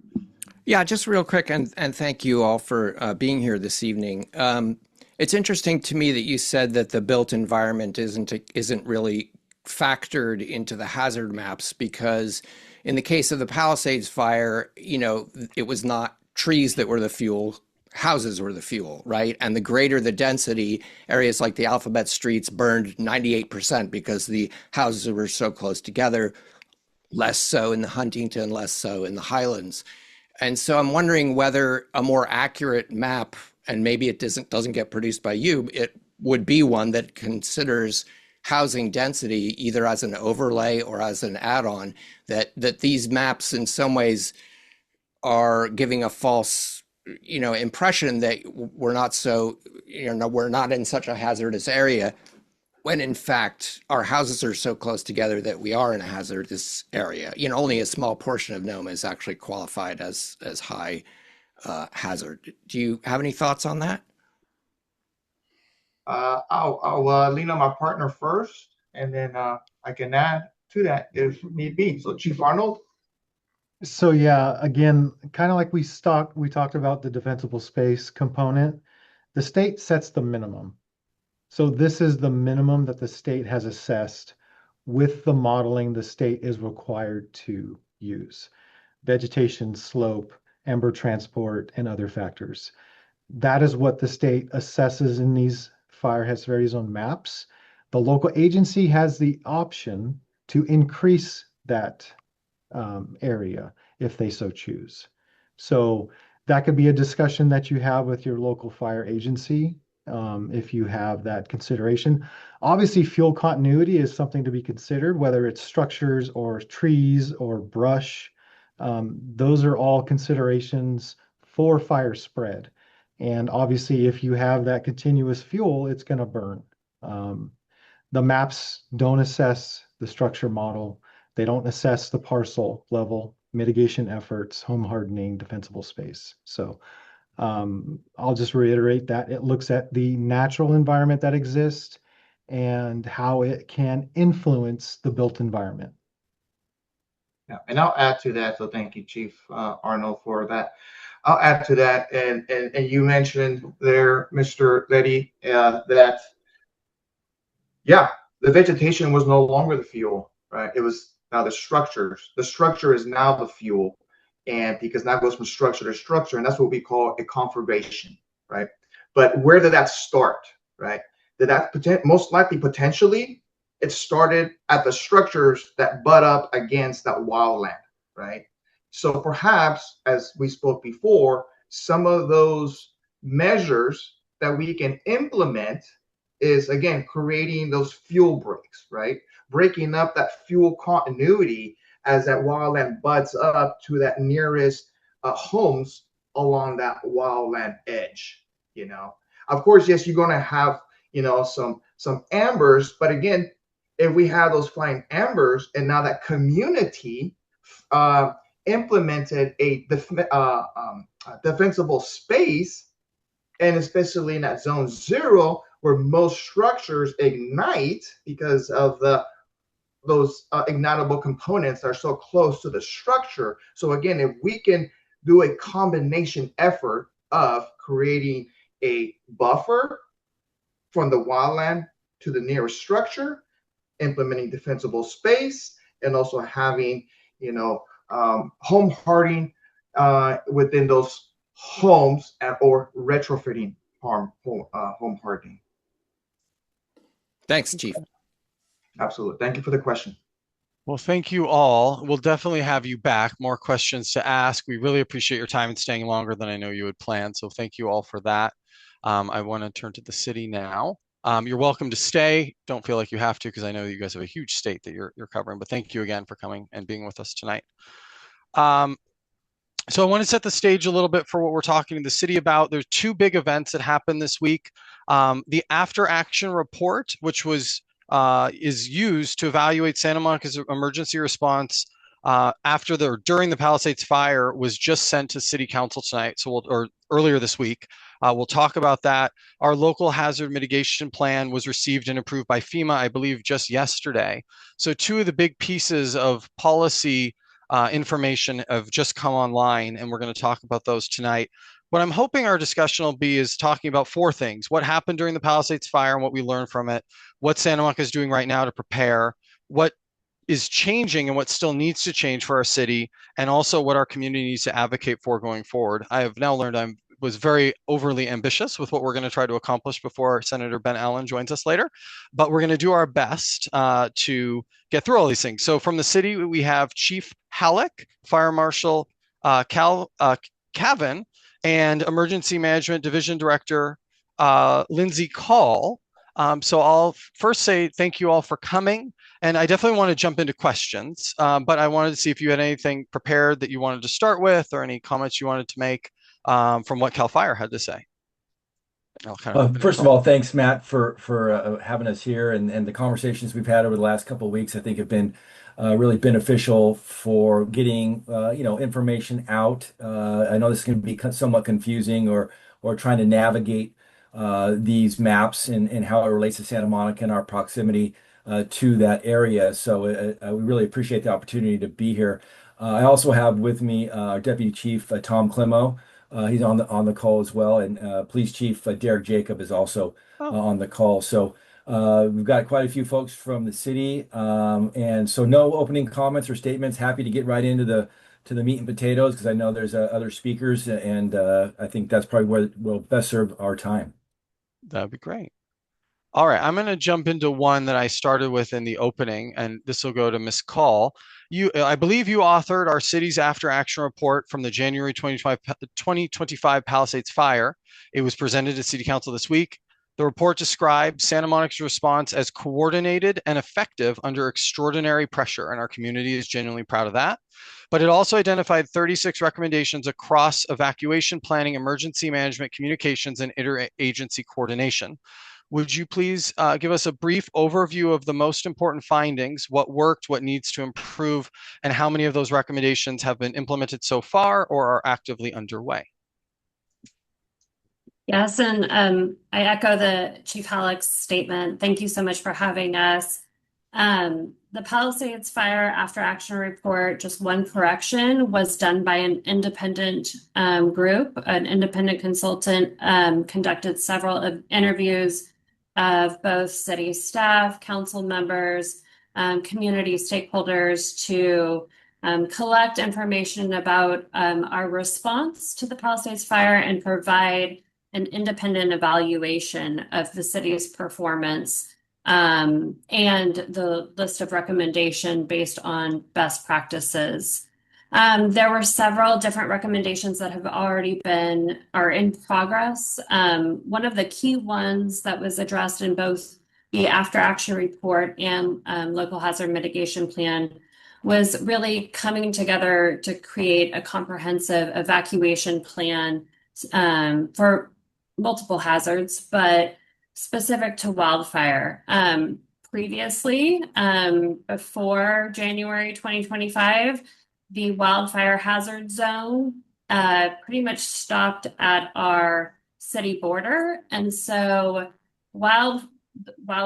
Yeah, just real quick, and thank you all for being here this evening. It's interesting to me that you said that the built environment isn't really factored into the hazard maps, because in the case of the Palisades fire, it was not trees that were the fuel. Houses were the fuel, right? And the greater the density, areas like the Alphabet Streets burned 98% because the houses were so close together, less so in the Huntington, less so in the Highlands. And so I'm wondering whether a more accurate map, and maybe it doesn't get produced by you, it would be one that considers housing density either as an overlay or as an add-on, that these maps in some ways are giving a false impression that we're not in such a hazardous area, when in fact our houses are so close together that we are in a hazardous area. Only a small portion of NOMA is actually qualified as high hazard. Do you have any thoughts on that? I'll lean on my partner first, and then I can add to that if need be. So Chief Arnold. So yeah, again, kind of like we talked about the defensible space component. The state sets the minimum. So this is the minimum that the state has assessed with the modeling the state is required to use. Vegetation, slope, ember transport, and other factors. That is what the state assesses in these fire hazard severity zone maps. The local agency has the option to increase that area if they so choose. So that could be a discussion that you have with your local fire agency if you have that consideration. Obviously, fuel continuity is something to be considered, whether it's structures or trees or brush. Those are all considerations for fire spread. And obviously, if you have that continuous fuel, it's going to burn. The maps don't assess the structure model. They don't assess the parcel level, mitigation efforts, home hardening, defensible space. So I'll just reiterate that it looks at the natural environment that exists and how it can influence the built environment. Yeah, and I'll add to that. So thank you, Chief Arnold, for that. I'll add to that, and you mentioned there, Mr. Letty, that the vegetation was no longer the fuel, right? It was now the structures. The structure is now the fuel, and because now it goes from structure to structure, and that's what we call a configuration, right? But where did that start, right? Did that most likely potentially it started at the structures that butt up against that wildland, right? So perhaps, as we spoke before, some of those measures that we can implement is, again, creating those fuel breaks, right? Breaking up that fuel continuity as that wildland butts up to that nearest homes along that wildland edge, Of course, yes, you're going to have, some some ambers. But again, if we have those flying ambers and now that community implemented a defensible space, and especially in that zone 0 where most structures ignite because of those ignitable components are so close to the structure. So again, if we can do a combination effort of creating a buffer from the wildland to the nearest structure, implementing defensible space, and also having, home hardening within those homes or retrofitting home hardening. Thanks, Chief. Absolutely. Thank you for the question. Well, thank you all. We'll definitely have you back. More questions to ask. We really appreciate your time and staying longer than I know you had planned. So thank you all for that. I want to turn to the city now. You're welcome to stay. Don't feel like you have to because I know you guys have a huge state that you're covering. But thank you again for coming and being with us tonight. So I want to set the stage a little bit for what we're talking to the city about. There's 2 big events that happened this week. The after action report, which is used to evaluate Santa Monica's emergency response during the Palisades fire, was just sent to City Council tonight. Or earlier this week. We'll talk about that. Our local hazard mitigation plan was received and approved by FEMA, I believe, just yesterday. So 2 of the big pieces of policy information have just come online, and we're going to talk about those tonight. What I'm hoping our discussion will be is talking about 4 things: what happened during the Palisades fire and what we learned from it, what Santa Monica is doing right now to prepare, what is changing and what still needs to change for our city, and also what our community needs to advocate for going forward. I have now learned I was very overly ambitious with what we're going to try to accomplish before Senator Ben Allen joins us later, but we're going to do our best to get through all these things. So from the city, we have Chief Halleck, Fire Marshal Cavan, and Emergency Management Division Director Lindsay Call. So I'll first say thank you all for coming. And I definitely want to jump into questions, but I wanted to see if you had anything prepared that you wanted to start with or any comments you wanted to make from what CAL FIRE had to say. First of all, thanks, Matt, for having us here, and the conversations we've had over the last couple of weeks, I think, have been really beneficial for getting information out. I know this can be somewhat confusing, or trying to navigate these maps and how it relates to Santa Monica and our proximity to that area. So we really appreciate the opportunity to be here. I also have with me our Deputy Chief Tom Clemo. He's on the call as well, and Police Chief Derek Jacob is also on the call. So we've got quite a few folks from the city, and so no opening comments or statements. Happy to get right into the meat and potatoes, because I know there's other speakers, and I think that's probably where we'll best serve our time. That'd be great. All right, I'm going to jump into one that I started with in the opening, and this will go to Ms. Call. I believe you authored our city's after action report from the January 2025 Palisades fire. It was presented to City Council this week. The report describes Santa Monica's response as coordinated and effective under extraordinary pressure, and our community is genuinely proud of that. But it also identified 36 recommendations across evacuation planning, emergency management, communications, and interagency coordination. Would you please give us a brief overview of the most important findings, what worked, what needs to improve, and how many of those recommendations have been implemented so far or are actively underway? Yes, and I echo the Chief Halleck's statement. Thank you so much for having us. The Palisades Fire After Action Report, just one correction, was done by an independent group. An independent consultant conducted several interviews of both city staff, council members, community stakeholders to collect information about our response to the Palisades Fire and provide an independent evaluation of the city's performance and the list of recommendation based on best practices. There were several different recommendations that have already are in progress. One of the key ones that was addressed in both the after action report and local hazard mitigation plan was really coming together to create a comprehensive evacuation plan for multiple hazards, but specific to wildfire. Previously, before January 2025, the wildfire hazard zone pretty much stopped at our city border. And so while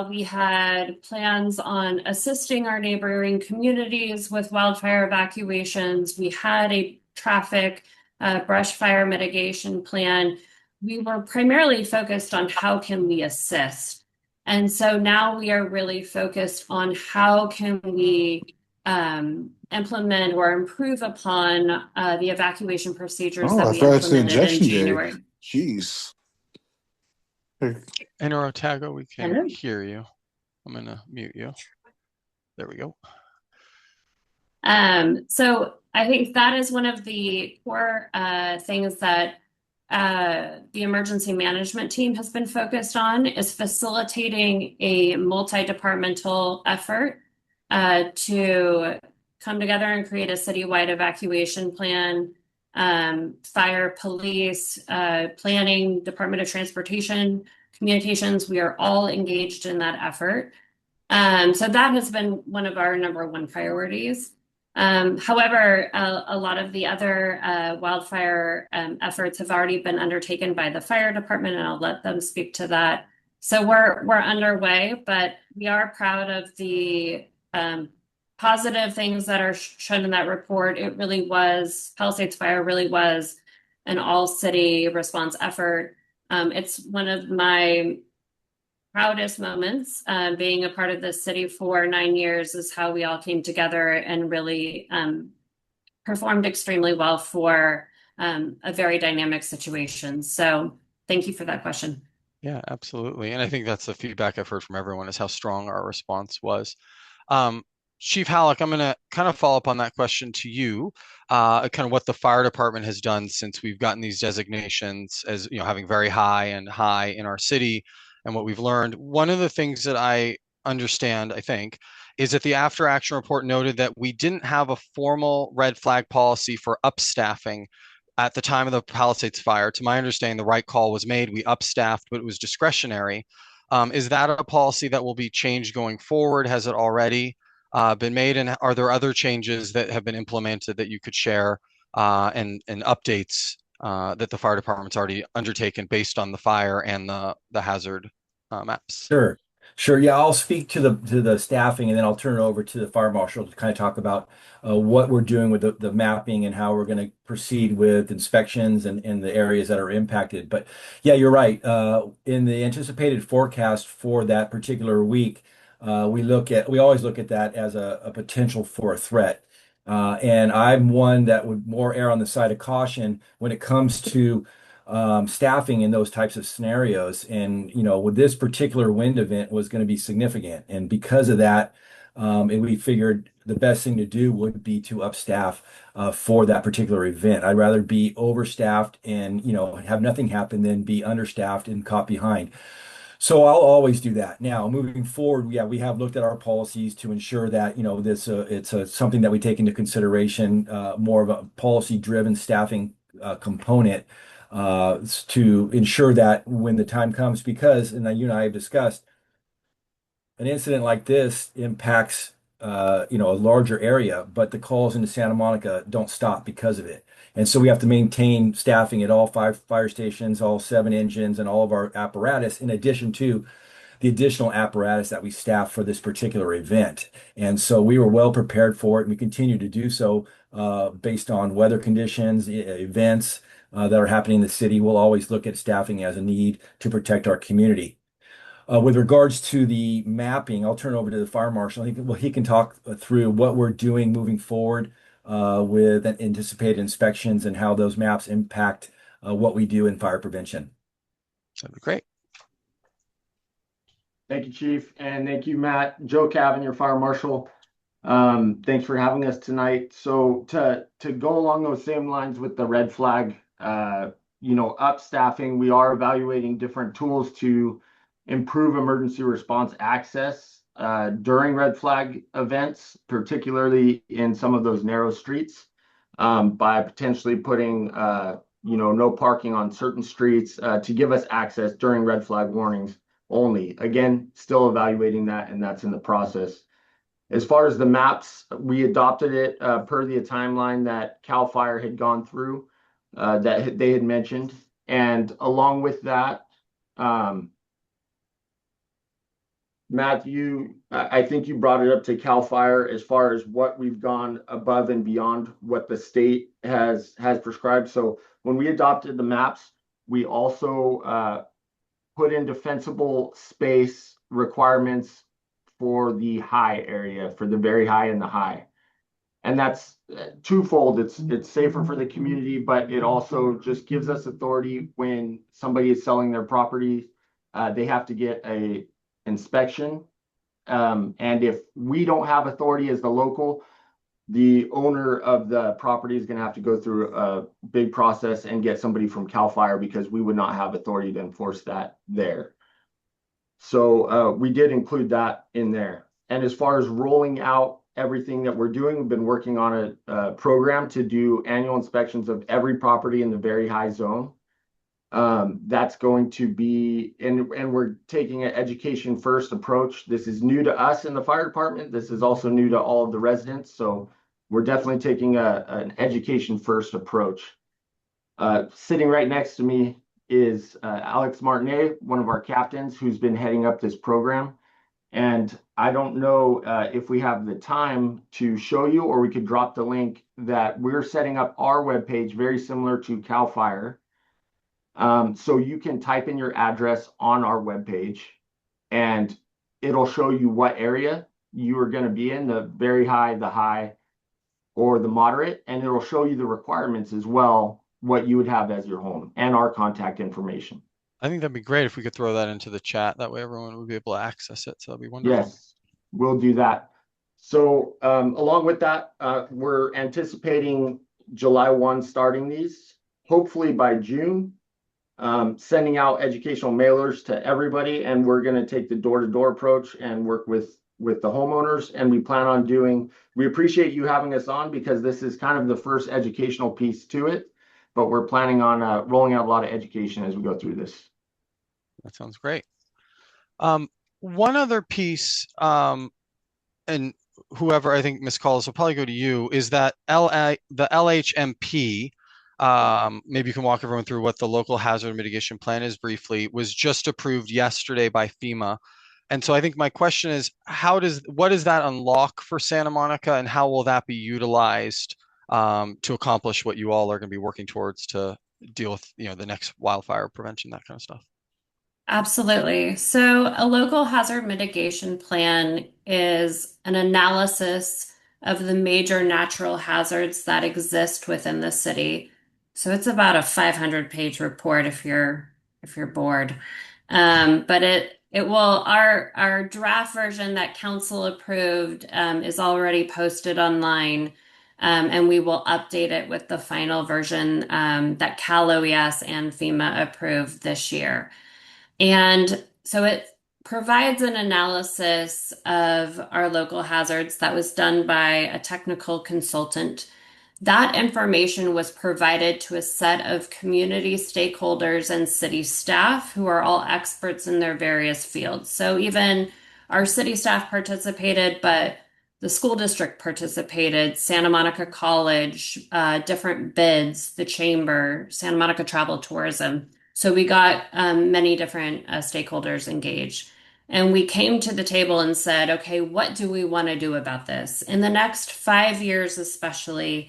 we had plans on assisting our neighboring communities with wildfire evacuations, we had a traffic brush fire mitigation plan. We were primarily focused on how can we assist. And so now we are really focused on how can we implement or improve upon the evacuation procedures that we implemented in January. Jeez. And Otago, we can hear you. I'm going to mute you. There we go. So I think that is one of the core things that the emergency management team has been focused on, is facilitating a multi-departmental effort to come together and create a citywide evacuation plan. Fire, police, planning, Department of Transportation, communications, we are all engaged in that effort. So that has been one of our number one priorities. However, a lot of the other wildfire efforts have already been undertaken by the fire department, and I'll let them speak to that. So we're underway, but we are proud of the positive things that are shown in that report. It really was, Palisades Fire really was an all-city response effort. It's one of my proudest moments being a part of this city for 9 years, is how we all came together and really performed extremely well for a very dynamic situation. So thank you for that question. Yeah, absolutely. And I think that's the feedback I've heard from everyone, is how strong our response was. Chief Halleck, I'm going to kind of follow up on that question to you, kind of what the fire department has done since we've gotten these designations as, having very high and high in our city, and what we've learned. One of the things that I understand, I think, is that the after action report noted that we didn't have a formal red flag policy for upstaffing at the time of the Palisades fire. To my understanding, the right call was made. We upstaffed, but it was discretionary. Is that a policy that will be changed going forward? Has it already been made? And are there other changes that have been implemented that you could share, and updates that the fire department's already undertaken based on the fire and the hazard maps? Sure. Yeah, I'll speak to the staffing, and then I'll turn it over to the fire marshal to kind of talk about what we're doing with the mapping and how we're going to proceed with inspections and the areas that are impacted. But yeah, you're right. In the anticipated forecast for that particular week, we always look at that as a potential for a threat. And I'm one that would more err on the side of caution when it comes to staffing in those types of scenarios. And, with this particular wind event was going to be significant. And because of that, we figured the best thing to do would be to upstaff for that particular event. I'd rather be overstaffed and, have nothing happen than be understaffed and caught behind. So I'll always do that. Now, moving forward, yeah, we have looked at our policies to ensure that, it's something that we take into consideration, more of a policy-driven staffing component to ensure that when the time comes, because, and you and I have discussed, an incident like this impacts, a larger area, but the calls into Santa Monica don't stop because of it. And so we have to maintain staffing at all 5 fire stations, all 7 engines, and all of our apparatus, in addition to the additional apparatus that we staff for this particular event. And so we were well prepared for it, and we continue to do so based on weather conditions, events that are happening in the city. We'll always look at staffing as a need to protect our community. With regards to the mapping, I'll turn it over to the fire marshal. He can talk through what we're doing moving forward with anticipated inspections and how those maps impact what we do in fire prevention. That'd be great. Thank you, Chief, and thank you, Matt. Joe Cavan, your fire marshal. Thanks for having us tonight. So to go along those same lines with the red flag, up staffing, we are evaluating different tools to improve emergency response access during red flag events, particularly in some of those narrow streets, by potentially putting no parking on certain streets to give us access during red flag warnings only. Again, still evaluating that, and that's in the process. As far as the maps, we adopted it per the timeline that CAL FIRE had gone through, that they had mentioned. And along with that, Matt, I think you brought it up to CAL FIRE as far as what we've gone above and beyond what the state has prescribed. So when we adopted the maps, we also put in defensible space requirements for the high area, for the very high and the high. And that's twofold. It's safer for the community, but it also just gives us authority when somebody is selling their property. They have to get a inspection. And if we don't have authority as the local, the owner of the property is going to have to go through a big process and get somebody from CAL FIRE, because we would not have authority to enforce that there. So we did include that in there. And as far as rolling out everything that we're doing, we've been working on a program to do annual inspections of every property in the very high zone. That's going to be, and we're taking an education first approach. This is new to us in the fire department. This is also new to all of the residents. So we're definitely taking an education first approach. Sitting right next to me is Alex Martinet, one of our captains, who's been heading up this program. And I don't know if we have the time to show you, or we could drop the link that we're setting up our webpage very similar to CAL FIRE. So you can type in your address on our webpage, and it'll show you what area you are going to be in, the very high, the high, or the moderate, and it'll show you the requirements as well, what you would have as your home, and our contact information. I think that'd be great if we could throw that into the chat. That way everyone would be able to access it. So that'd be wonderful. Yes, we'll do that. So along with that, we're anticipating July 1 starting these, hopefully by June, sending out educational mailers to everybody. And we're going to take the door-to-door approach and work with the homeowners. And we plan on we appreciate you having us on, because this is kind of the first educational piece to it. But we're planning on rolling out a lot of education as we go through this. That sounds great. One other piece, and whoever, I think Ms. Callis will probably go to you, is that the LHMP, maybe you can walk everyone through what the local hazard mitigation plan is briefly, was just approved yesterday by FEMA. And so I think my question is, what does that unlock for Santa Monica, and how will that be utilized to accomplish what you all are going to be working towards to deal with, the next wildfire prevention, that kind of stuff? Absolutely. So a local hazard mitigation plan is an analysis of the major natural hazards that exist within the city. So it's about a 500-page report if you're bored. But it will, our draft version that council approved is already posted online. And we will update it with the final version that Cal OES and FEMA approved this year. And so it provides an analysis of our local hazards that was done by a technical consultant. That information was provided to a set of community stakeholders and city staff who are all experts in their various fields. So even our city staff participated, but the school district participated, Santa Monica College, different bids, the chamber, Santa Monica Travel Tourism. So we got many different stakeholders engaged. And we came to the table and said, okay, what do we want to do about this? In the next 5 years, especially,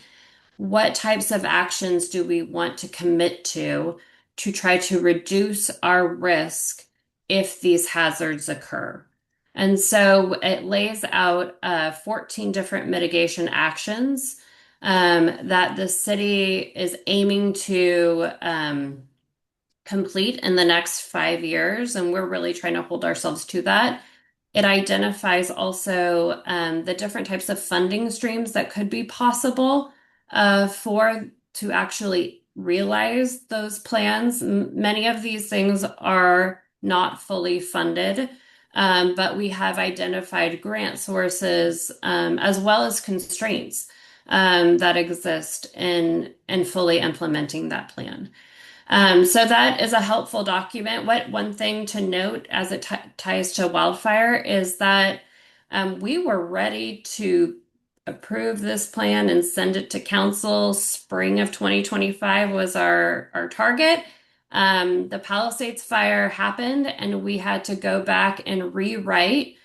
what types of actions do we want to commit to try to reduce our risk if these hazards occur? And so it lays out 14 different mitigation actions that the city is aiming to complete in the next 5 years, and we're really trying to hold ourselves to that. It identifies also the different types of funding streams that could be possible to actually realize those plans. Many of these things are not fully funded, but we have identified grant sources as well as constraints that exist in fully implementing that plan. So that is a helpful document. One thing to note as it ties to wildfire is that we were ready to approve this plan and send it to council. Spring of 2025 was our target. The Palisades fire happened, and we had to go back and rewrite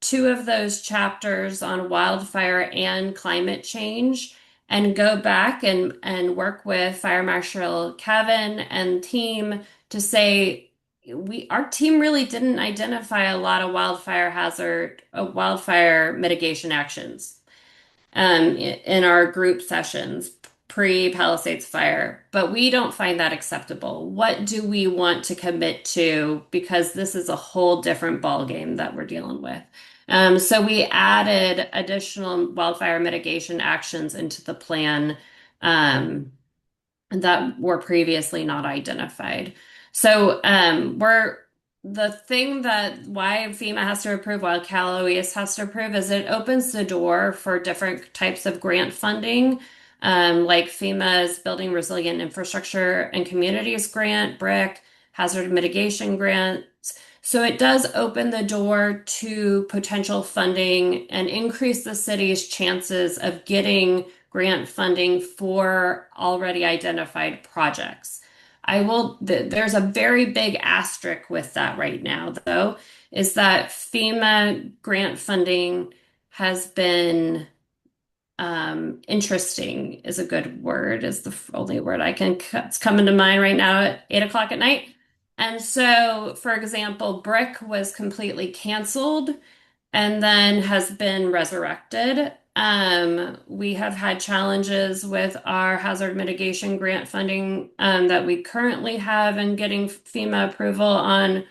two of those chapters on wildfire and climate change and go back and work with Fire Marshal Kevin and team to say our team really didn't identify a lot of wildfire mitigation actions in our group sessions pre-Palisades fire, but we don't find that acceptable. What do we want to commit to? Because this is a whole different ballgame that we're dealing with. So we added additional wildfire mitigation actions into the plan that were previously not identified. So the thing that why FEMA has to approve, why Cal OES has to approve, is it opens the door for different types of grant funding, like FEMA's Building Resilient Infrastructure and Communities grant, BRIC, hazard mitigation grants. So it does open the door to potential funding and increase the city's chances of getting grant funding for already identified projects. There's a very big asterisk with that right now, though, is that FEMA grant funding has been interesting is a good word, is the only word it's coming to mind right now at 8 o'clock at night. And so, for example, BRIC was completely canceled and then has been resurrected. We have had challenges with our hazard mitigation grant funding that we currently have in getting FEMA approval on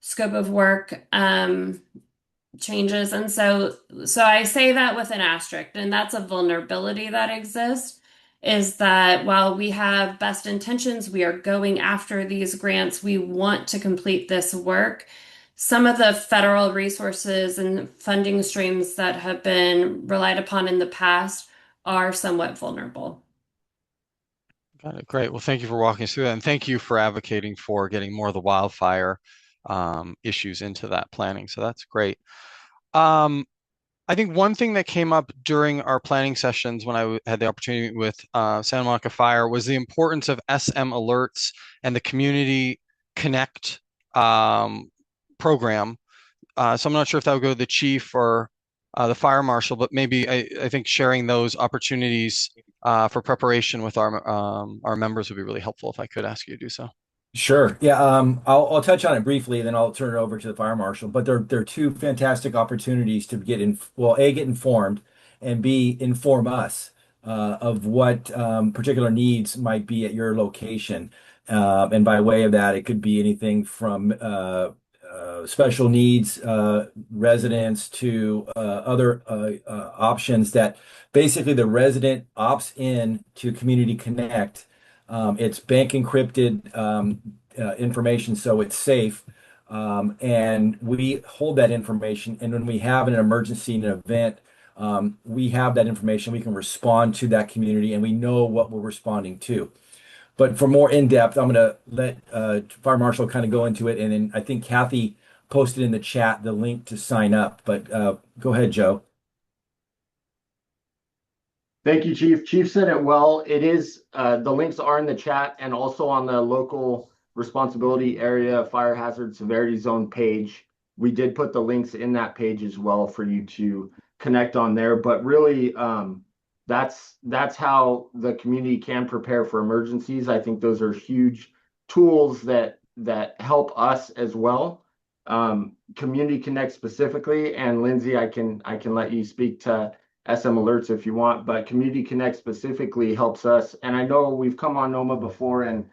scope of work changes. And so I say that with an asterisk, and that's a vulnerability that exists, is that while we have best intentions, we are going after these grants, we want to complete this work. Some of the federal resources and funding streams that have been relied upon in the past are somewhat vulnerable. Got it. Great. Well, thank you for walking us through that. And thank you for advocating for getting more of the wildfire issues into that planning. So that's great. I think one thing that came up during our planning sessions when I had the opportunity with Santa Monica Fire was the importance of SM alerts and the Community Connect program. So I'm not sure if that would go to the chief or the fire marshal, but maybe I think sharing those opportunities for preparation with our members would be really helpful if I could ask you to do so. Sure. Yeah. I'll touch on it briefly, then I'll turn it over to the fire marshal. But they're two fantastic opportunities to get A, get informed, and B, inform us of what particular needs might be at your location. And by way of that, it could be anything from special needs residents to other options that basically the resident opts in to Community Connect. It's bank encrypted information, so it's safe. And we hold that information. And when we have an emergency, an event, we have that information. We can respond to that community and we know what we're responding to. But for more in-depth, I'm going to let Fire Marshal kind of go into it. And then I think Kathy posted in the chat the link to sign up. But go ahead, Joe. Thank you, Chief. Chief said it well. It is, the links are in the chat and also on the local responsibility area fire hazard severity zone page. We did put the links in that page as well for you to connect on there. But really, that's how the community can prepare for emergencies. I think those are huge tools that help us as well. Community Connect specifically, and Lindsay, I can let you speak to SM alerts if you want, but Community Connect specifically helps us. And I know we've come on NOMA before and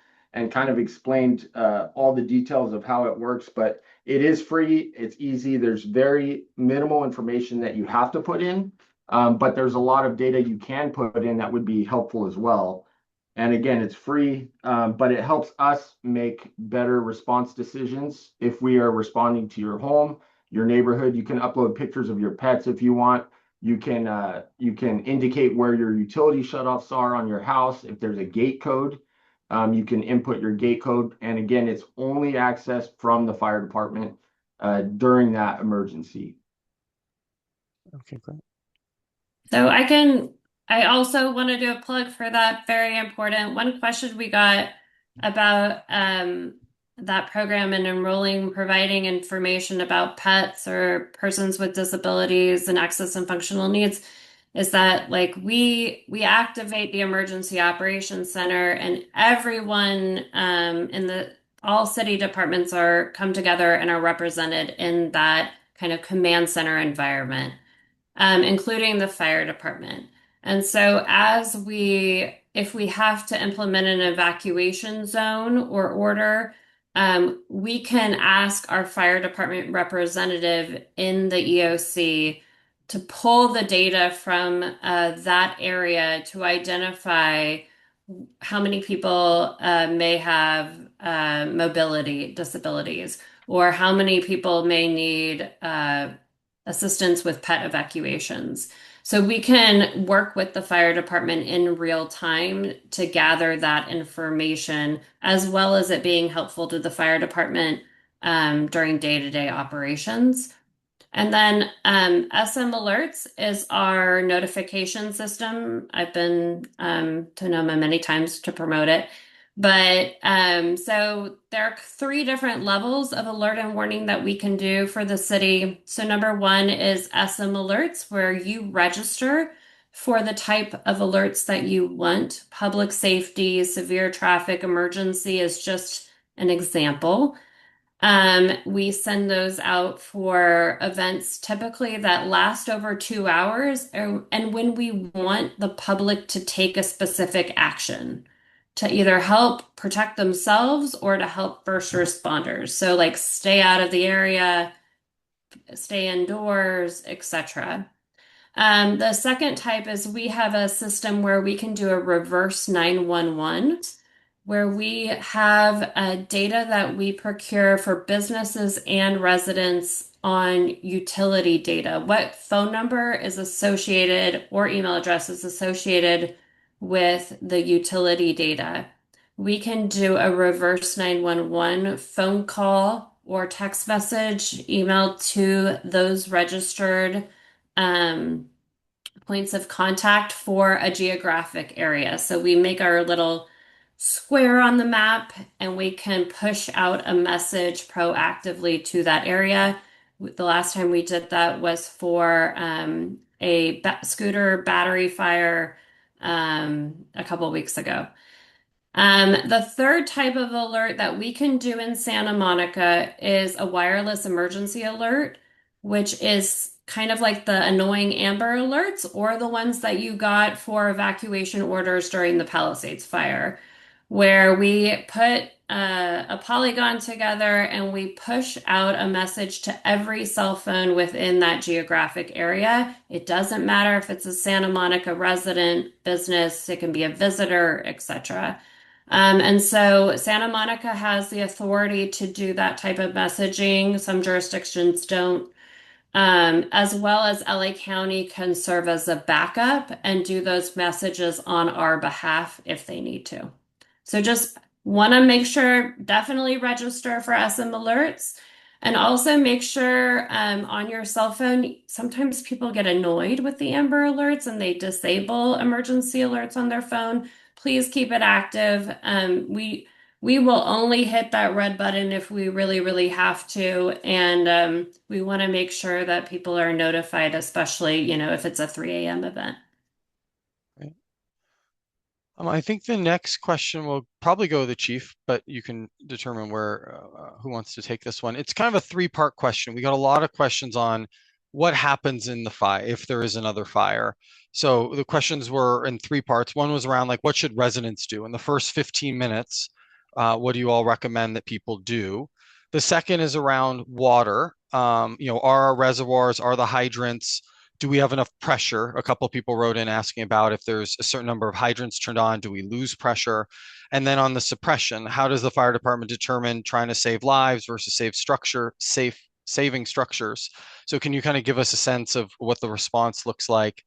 kind of explained all the details of how it works, but it is free, it's easy, there's very minimal information that you have to put in, but there's a lot of data you can put in that would be helpful as well. And again, it's free, but it helps us make better response decisions. If we are responding to your home, your neighborhood, you can upload pictures of your pets if you want. You can indicate where your utility shutoffs are on your house. If there's a gate code, You can input your gate code, and again, it's only accessed from the fire department during that emergency. Okay, great. So I also want to do a plug for that. Very important. One question we got about that program and enrolling, providing information about pets or persons with disabilities and access and functional needs is that like we activate the emergency operations center, and everyone in the all city departments are come together and are represented in that kind of command center environment, including the fire department. And so if we have to implement an evacuation zone or order, we can ask our fire department representative in the EOC to pull the data from that area to identify how many people may have mobility disabilities, or how many people may need assistance with pet evacuations. So we can work with the fire department in real time to gather that information, as well as it being helpful to the fire department during day-to-day operations. And then SM Alerts is our notification system. I've been to NOMA many times to promote it. But so there are 3 different levels of alert and warning that we can do for the city. So number 1 is SM Alerts, where you register for the type of alerts that you want. Public safety, severe traffic emergency is just an example. We send those out for events typically that last over 2 hours, and when we want the public to take a specific action to either help protect themselves or to help first responders. So like stay out of the area, stay indoors, etc. The second type is we have a system where we can do a reverse 911, where we have data that we procure for businesses and residents on utility data. What phone number is associated or email address is associated with the utility data. We can do a reverse 911 phone call or text message emailed to those registered points of contact for a geographic area. So we make our little square on the map and we can push out a message proactively to that area. The last time we did that was for a scooter battery fire a couple weeks ago. The third type of alert that we can do in Santa Monica is a wireless emergency alert, which is kind of like the annoying Amber Alerts or the ones that you got for evacuation orders during the Palisades fire, where we put a polygon together and we push out a message to every cell phone within that geographic area. It doesn't matter if it's a Santa Monica resident, business, it can be a visitor, etc. And so Santa Monica has the authority to do that type of messaging. Some jurisdictions don't. As well as LA County can serve as a backup and do those messages on our behalf if they need to. So just want to make sure, definitely register for SM Alerts, and also make sure on your cell phone, sometimes people get annoyed with the Amber Alerts and they disable emergency alerts on their phone. Please keep it active. We will only hit that red button if we really, really have to. And we want to make sure that people are notified, especially, if it's a 3 a.m. event. Right. I think the next question will probably go to the chief, but you can determine who wants to take this one. It's kind of a 3-part question. We got a lot of questions on what happens in the fire if there is another fire. So the questions were in 3 parts. One was around like, what should residents do in the first 15 minutes? What do you all recommend that people do? The second is around water. Are our reservoirs, are the hydrants, do we have enough pressure? A couple of people wrote in asking about if there's a certain number of hydrants turned on, do we lose pressure? And then on the suppression, how does the fire department determine trying to save lives versus saving structures? So can you kind of give us a sense of what the response looks like,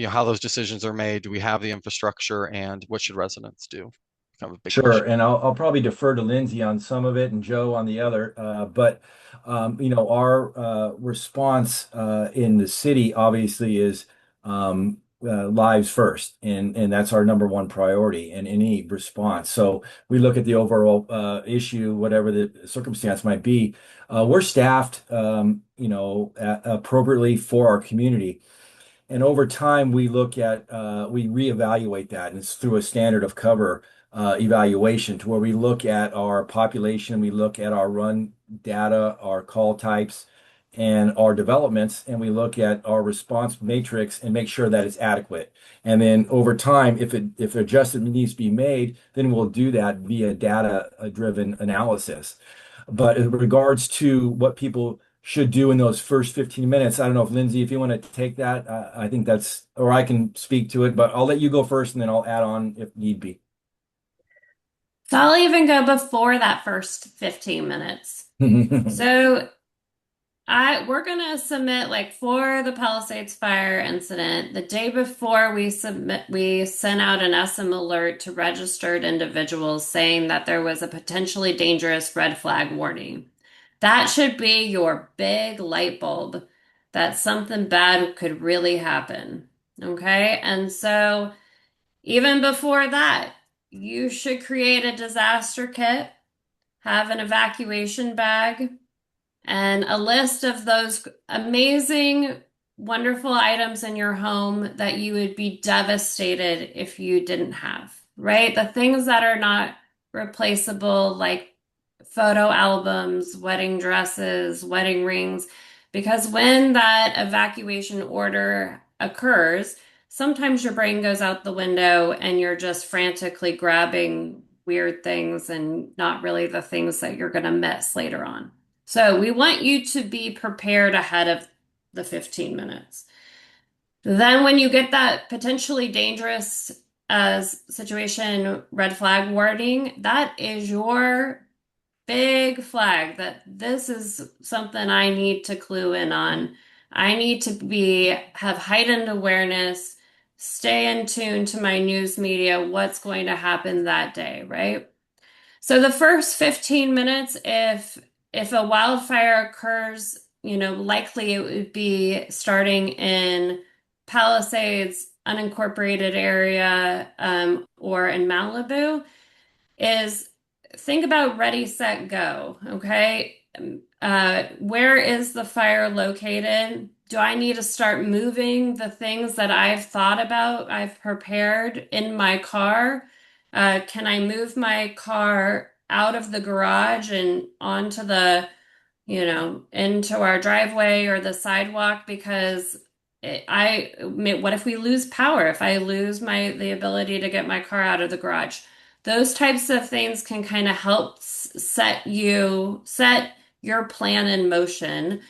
how those decisions are made? Do we have the infrastructure, and what should residents do? kind of a big Sure, question. and I'll probably defer to Lindsay on some of it and Joe on the other. But our response in the city obviously is lives first, and that's our number one priority in any response. So we look at the overall issue, whatever the circumstance might be. We're staffed, appropriately for our community. And over time, we look at, we reevaluate that, and it's through a standard of cover evaluation to where we look at our population, we look at our run data, our call types, and our developments, and we look at our response matrix and make sure that it's adequate. And then over time, if adjustment needs to be made, then we'll do that via data-driven analysis. But in regards to what people should do in those first 15 minutes, I don't know if Lindsay, if you want to take that, I think that's, or I can speak to it, but I'll let you go first and then I'll add on if need be. So I'll even go before that first 15 minutes. So we're gonna submit, like, for the Palisades fire incident, the day before we sent out an SM alert to registered individuals saying that there was a potentially dangerous red flag warning. That should be your big light bulb that something bad could really happen. Okay? And so even before that, you should create a disaster kit, have an evacuation bag, and a list of those amazing, wonderful items in your home that you would be devastated if you didn't have, right? The things that are not replaceable, like photo albums, wedding dresses, wedding rings, because when that evacuation order occurs, sometimes your brain goes out the window and you're just frantically grabbing weird things and not really the things that you're going to miss later on. So we want you to be prepared ahead of the 15 minutes. Then when you get that potentially dangerous situation red flag warning, that is your big flag that this is something I need to clue in on. I need to have heightened awareness, stay in tune to my news media, what's going to happen that day, right? So the first 15 minutes, if a wildfire occurs, likely it would be starting in Palisades, unincorporated area, or in Malibu, is think about ready, set, go. Okay. Where is the fire located? Do I need to start moving the things that I've thought about, I've prepared in my car? Can I move my car out of the garage and onto into our driveway or the sidewalk? Because what if we lose power? If I lose the ability to get my car out of the garage? Those types of things can kind of help set your plan in motion.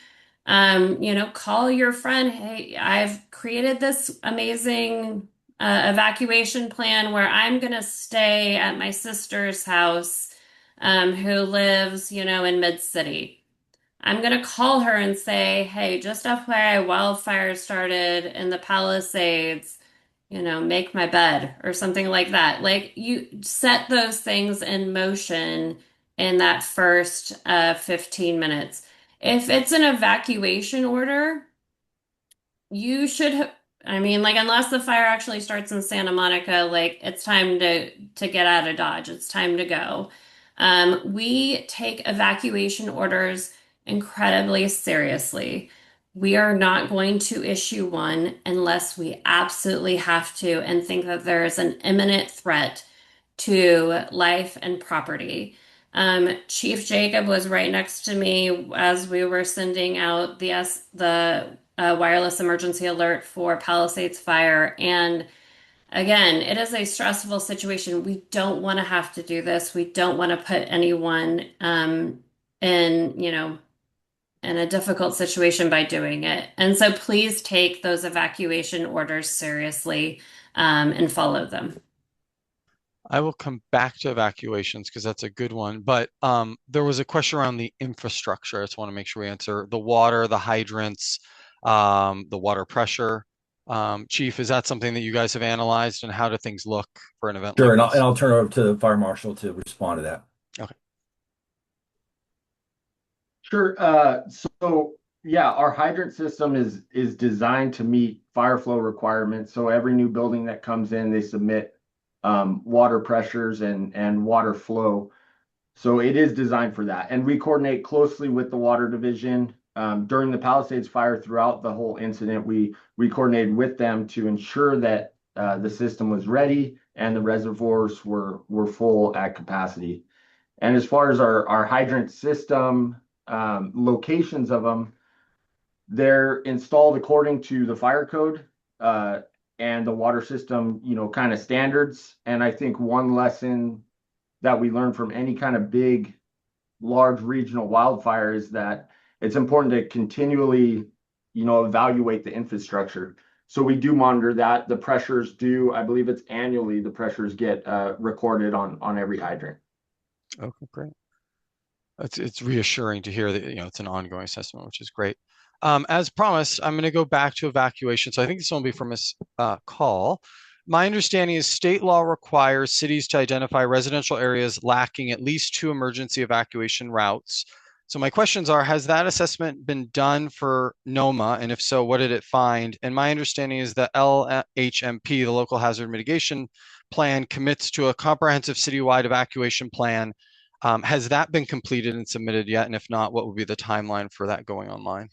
Call your friend. Hey, I've created this amazing evacuation plan where I'm going to stay at my sister's house, who lives, in Mid-City. I'm going to call her and say, hey, just FYI, wildfire started in the Palisades, make my bed or something like that. Like, you set those things in motion in that first 15 minutes. If it's an evacuation order, you should, unless the fire actually starts in Santa Monica, like, it's time to get out of Dodge. It's time to go. We take evacuation orders incredibly seriously. We are not going to issue one unless we absolutely have to and think that there is an imminent threat to life and property. Chief Jacob was right next to me as we were sending out the wireless emergency alert for Palisades Fire. And again, it is a stressful situation. We don't want to have to do this. We don't want to put anyone in a difficult situation by doing it. And so please take those evacuation orders seriously, and follow them. I will come back to evacuations because that's a good one. But there was a question around the infrastructure. I just want to make sure we answer the water, the hydrants, the water pressure Chief, is that something that you guys have analyzed, and how do things look for an event Sure, like and this? I'll turn it over to the fire marshal to respond to that. Okay. Sure. So yeah, our hydrant system is designed to meet fire flow requirements. So every new building that comes in, they submit water pressures and water flow. So it is designed for that. And we coordinate closely with the water division. During the Palisades fire, throughout the whole incident, we coordinated with them to ensure that the system was ready and the reservoirs were full at capacity. And as far as our hydrant system, locations of them, they're installed according to the fire code and the water system, kind of standards. And I think one lesson that we learn from any kind of big, large regional wildfire is that it's important to continually, evaluate the infrastructure. So we do monitor that. The pressures do, I believe it's annually, the pressures get recorded on every hydrant. Okay, great. It's reassuring to hear that it's an ongoing assessment, which is great. As promised, I'm going to go back to evacuation. So I think this will be from Ms. Call. My understanding is state law requires cities to identify residential areas lacking at least 2 emergency evacuation routes. So my questions are, has that assessment been done for NOMA? And if so, what did it find? And my understanding is that LHMP, the Local Hazard Mitigation Plan, commits to a comprehensive citywide evacuation plan. Has that been completed and submitted yet? And if not, what would be the timeline for that going online?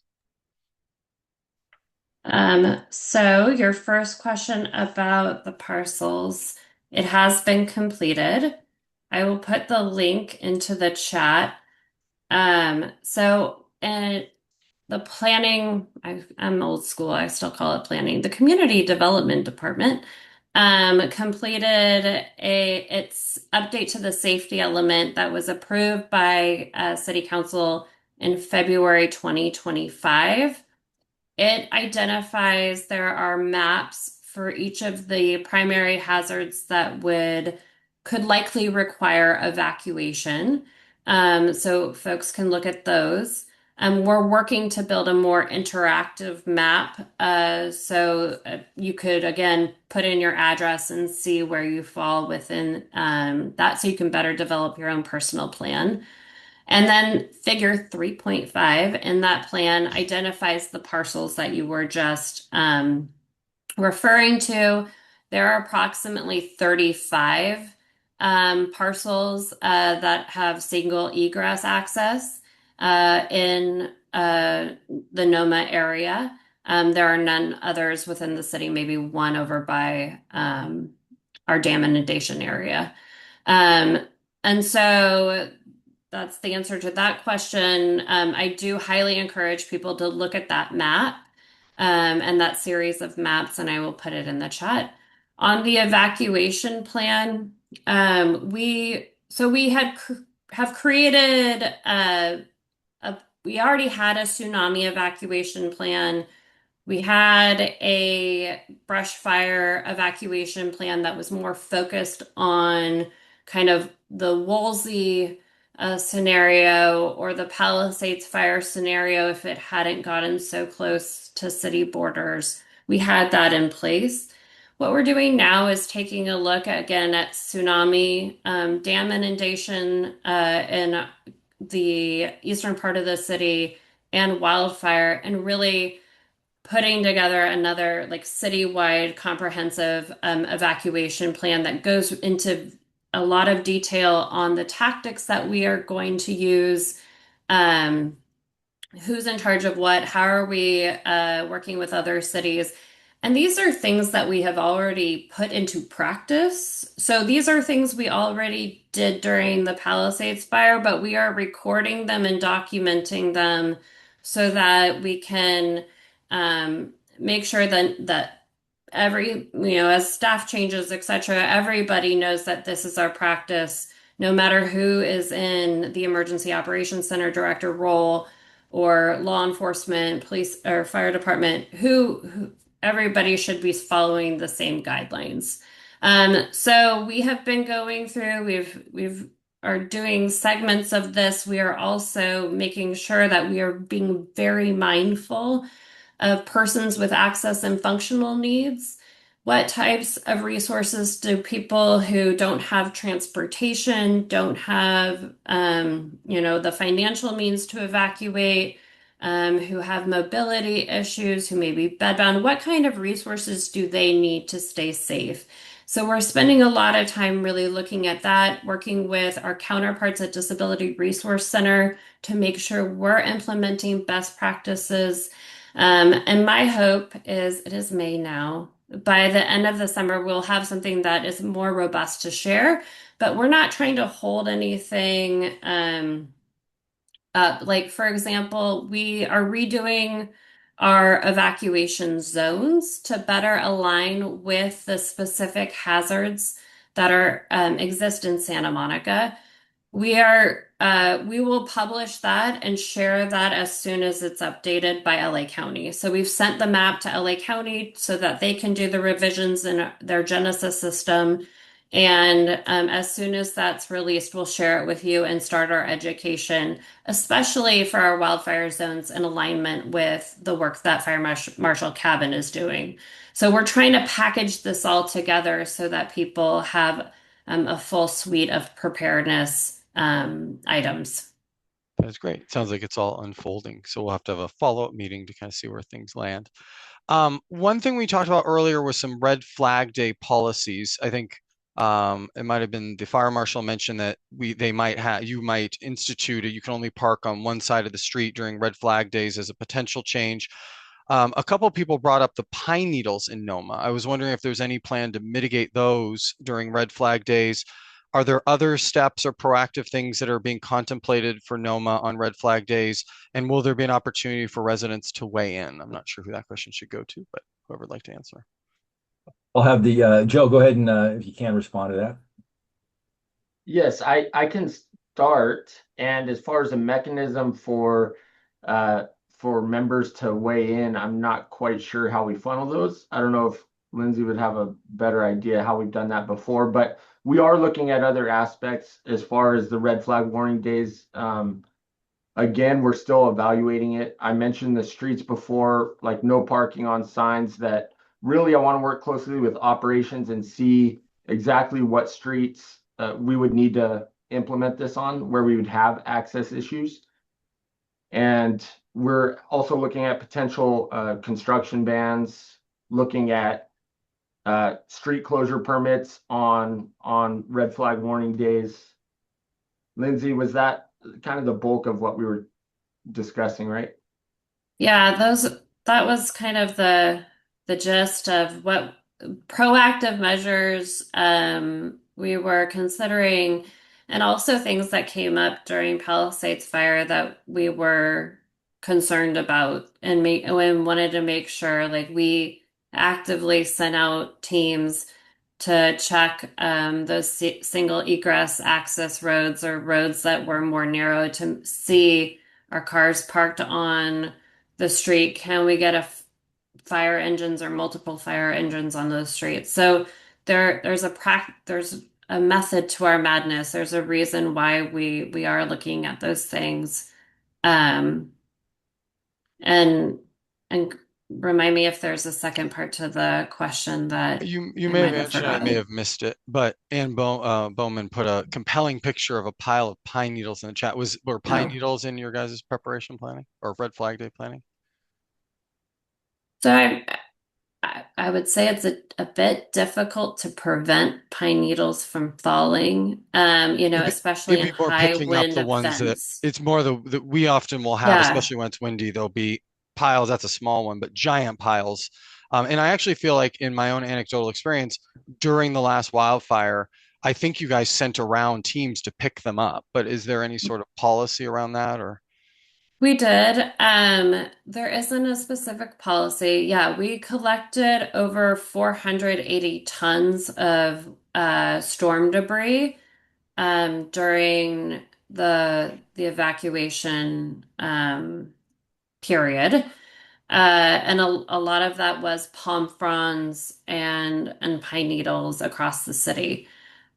So your first question about the parcels, it has been completed. I will put the link into the chat. And the planning, I'm old school, I still call it planning. The Community Development Department completed its update to the safety element that was approved by City Council in February 2025. It identifies there are maps for each of the primary hazards that could likely require evacuation. So folks can look at those. We're working to build a more interactive map. So you could, again, put in your address and see where you fall within that so you can better develop your own personal plan. And then figure 3.5 in that plan identifies the parcels that you were just referring to. There are approximately 35 parcels that have single egress access in the NOMA area. There are none others within the city, maybe one over by our dam inundation area. And so that's the answer to that question. I do highly encourage people to look at that map and that series of maps, and I will put it in the chat. On the evacuation plan, we have created we already had a tsunami evacuation plan. We had a brush fire evacuation plan that was more focused on kind of the Woolsey scenario or the Palisades fire scenario if it hadn't gotten so close to city borders. We had that in place. What we're doing now is taking a look again at tsunami, dam inundation in the eastern part of the city, and wildfire, and really putting together another like citywide comprehensive evacuation plan that goes into a lot of detail on the tactics that we are going to use, who's in charge of what, how are we working with other cities. And these are things that we have already put into practice. So these are things we already did during the Palisades fire, but we are recording them and documenting them so that we can make sure that every, as staff changes, etc., everybody knows that this is our practice, no matter who is in the Emergency Operations Center director role or law enforcement, police or fire department, who everybody should be following the same guidelines. So we have been going through, we've are doing segments of this. We are also making sure that we are being very mindful of persons with access and functional needs. What types of resources do people who don't have transportation, don't have, the financial means to evacuate, who have mobility issues, who may be bedbound, what kind of resources do they need to stay safe? So we're spending a lot of time really looking at that, working with our counterparts at Disability Resource Center to make sure we're implementing best practices. And my hope is, it is May now. By the end of the summer, we'll have something that is more robust to share, but we're not trying to hold anything up. Like, for example, we are redoing our evacuation zones to better align with the specific hazards that are exist in Santa Monica. We will publish that and share that as soon as it's updated by LA County. So we've sent the map to LA County so that they can do the revisions in their Genesis system. And as soon as that's released, we'll share it with you and start our education, especially for our wildfire zones in alignment with the work that Fire Marshal Cabin is doing. So we're trying to package this all together so that people have a full suite of preparedness items. That's great. Sounds like it's all unfolding. So we'll have to have a follow-up meeting to kind of see where things land. One thing we talked about earlier was some red flag day policies. I think it might have been the fire marshal mentioned that you might institute it. You can only park on one side of the street during red flag days as a potential change. A couple of people brought up the pine needles in NOMA. I was wondering if there's any plan to mitigate those during red flag days. Are there other steps or proactive things that are being contemplated for NOMA on red flag days? And will there be an opportunity for residents to weigh in? I'm not sure who that question should go to, but whoever would like to answer. I'll have the Joe, go ahead and if you can respond to that. Yes, I can start. And as far as a mechanism for members to weigh in, I'm not quite sure how we funnel those. I don't know if Lindsay would have a better idea how we've done that before, but we are looking at other aspects as far as the red flag warning days. Again, we're still evaluating it. I mentioned the streets before, like no parking on signs, that really I want to work closely with operations and see exactly what streets we would need to implement this on, where we would have access issues. And we're also looking at potential construction bans, looking at street closure permits on red flag warning days. Lindsay, was that kind of the bulk of what we were discussing, right? Yeah, that was kind of the gist of what proactive measures we were considering, and also things that came up during Palisades Fire that we were concerned about and wanted to make sure, like, we actively sent out teams to check those single egress access roads or roads that were more narrow to see, are cars parked on the street? Can we get fire engines or multiple fire engines on those streets? So there's a method to our madness. There's a reason why we are looking at those things. And remind me if there's a second part to the question that you I may might have answered. I may forgotten. have missed it, but Ann Bowman put a compelling picture of a pile of pine needles in the chat. Were pine needles in your guys' preparation planning or red flag day planning? So I would say it's a bit difficult to prevent pine needles from falling, especially in It'd be more high picking up wind the ones that events. it's more that we often will have, Yeah. especially when it's windy, there'll be piles. That's a small one, but giant piles. And I actually feel like in my own anecdotal experience during the last wildfire, I think you guys sent around teams to pick them up. But is there any sort of policy around that or? We did. There isn't a specific policy. Yeah, we collected over 480 tons of storm debris during the evacuation period. And a lot of that was palm fronds and pine needles across the city.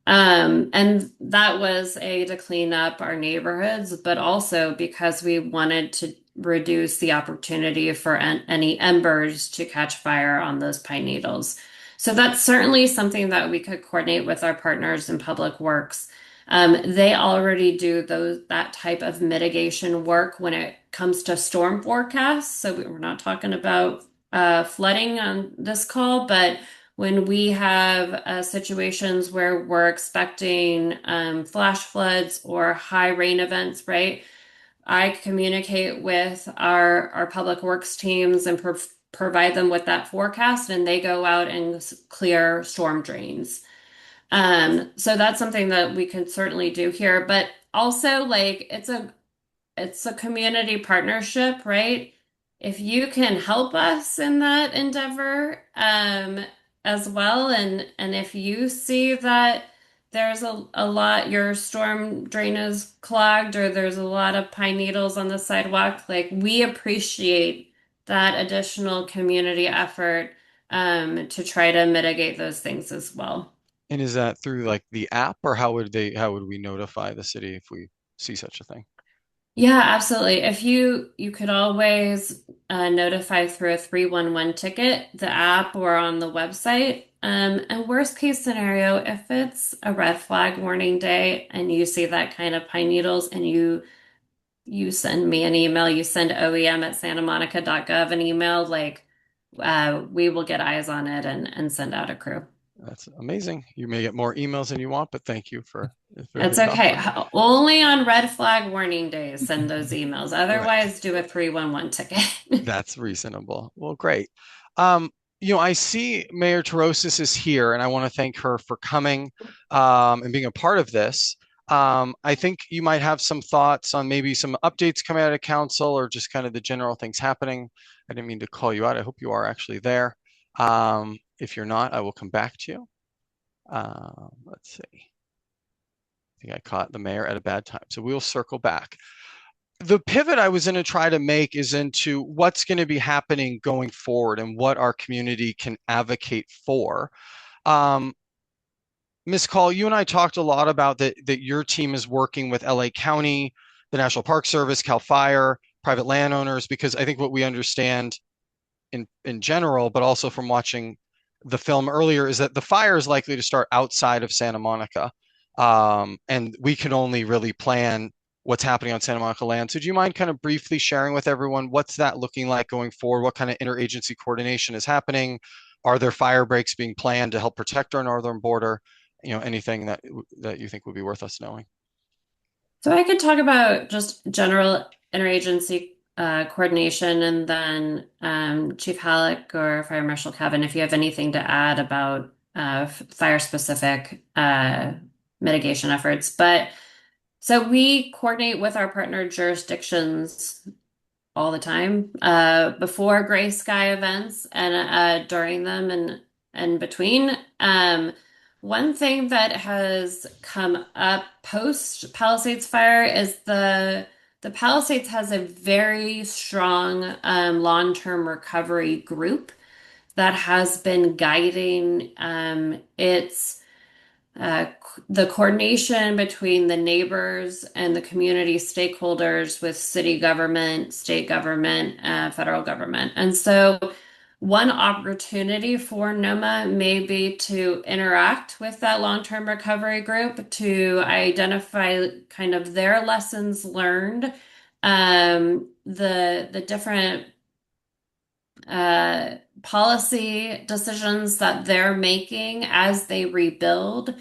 And that was to clean up our neighborhoods, but also because we wanted to reduce the opportunity for any embers to catch fire on those pine needles. So that's certainly something that we could coordinate with our partners in Public Works. They already do that type of mitigation work when it comes to storm forecasts. So we're not talking about flooding on this call, but when we have situations where we're expecting flash floods or high rain events, right? I communicate with our public works teams and provide them with that forecast, and they go out and clear storm drains. So that's something that we can certainly do here, but also like it's a community partnership, right? If you can help us in that endeavor, as well, and if you see that there's a lot, your storm drain is clogged or there's a lot of pine needles on the sidewalk, like we appreciate that additional community effort, to try to mitigate those things as well. And is that through like the app, or how would we notify the city if we see such a thing? Yeah, absolutely. If you could always notify through a 311 ticket, the app or on the website. And worst case scenario, if it's a red flag warning day and you see that kind of pine needles and you send me an email, you send oem@santamonica.gov an email, like we will get eyes on it and send out a crew. That's amazing. You may get more emails than you want, but thank you for That's the okay. offer. Only on red flag warning days, send those emails. Otherwise, do a 311 ticket. That's reasonable. Well, great. I see Mayor Terosis is here, and I want to thank her for coming and being a part of this. I think you might have some thoughts on maybe some updates coming out of council or just kind of the general things happening. I didn't mean to call you out. I hope you are actually there. If you're not, I will come back to you. Let's see. I think I caught the mayor at a bad time, so we'll circle back. The pivot I was going to try to make is into what's going to be happening going forward and what our community can advocate for. Ms. Call, you and I talked a lot about that your team is working with LA County, the National Park Service, CAL FIRE, private landowners, because I think what we understand in general, but also from watching the film earlier, is that the fire is likely to start outside of Santa Monica. And we can only really plan what's happening on Santa Monica land. So do you mind kind of briefly sharing with everyone what's that looking like going forward? What kind of interagency coordination is happening? Are there fire breaks being planned to help protect our northern border? Anything that you think would be worth us knowing? So I could talk about just general interagency coordination, and then Chief Halleck or Fire Marshal Kevin, if you have anything to add about fire-specific mitigation efforts. But so we coordinate with our partner jurisdictions all the time, before gray sky events and during them and between. One thing that has come up post Palisades fire is the Palisades has a very strong long-term recovery group that has been guiding its the coordination between the neighbors and the community stakeholders with city government, state government, federal government. And so one opportunity for NOMA may be to interact with that long-term recovery group to identify kind of their lessons learned, the different policy decisions that they're making as they rebuild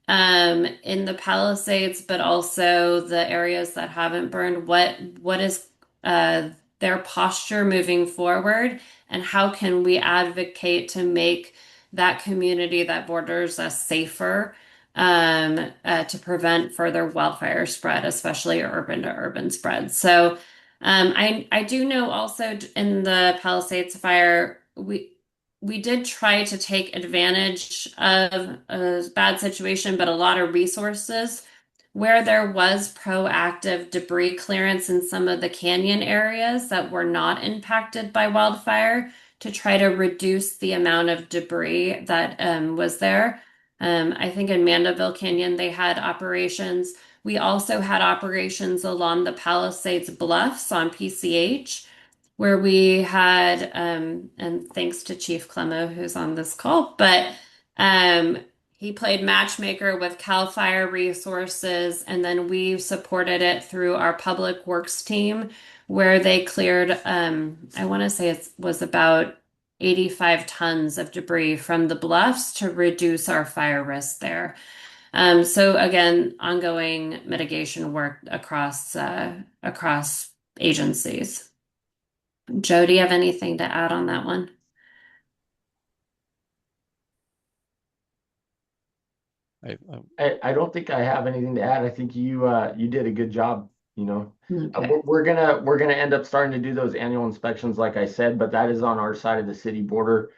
in the Palisades, but also the areas that haven't burned. What is their posture moving forward, and how can we advocate to make that community that borders us safer, to prevent further wildfire spread, especially urban to urban spread. So I do know also in the Palisades fire, we did try to take advantage of a bad situation, but a lot of resources where there was proactive debris clearance in some of the canyon areas that were not impacted by wildfire to try to reduce the amount of debris that was there. I think in Mandeville Canyon, they had operations We also had operations along the Palisades Bluffs on PCH, where we had, and thanks to Chief Clemmo, who's on this call, but he played matchmaker with CAL FIRE resources, and then we supported it through our public works team, where they cleared, I want to say it was about 85 tons of debris from the bluffs to reduce our fire risk there. So again, ongoing mitigation work across agencies. Joe, do you have anything to add on that one? I don't think I have anything to add. I think you did a good job, you know. Okay. We're gonna end up starting to do those annual inspections, like I said, but that is on our side of the city border,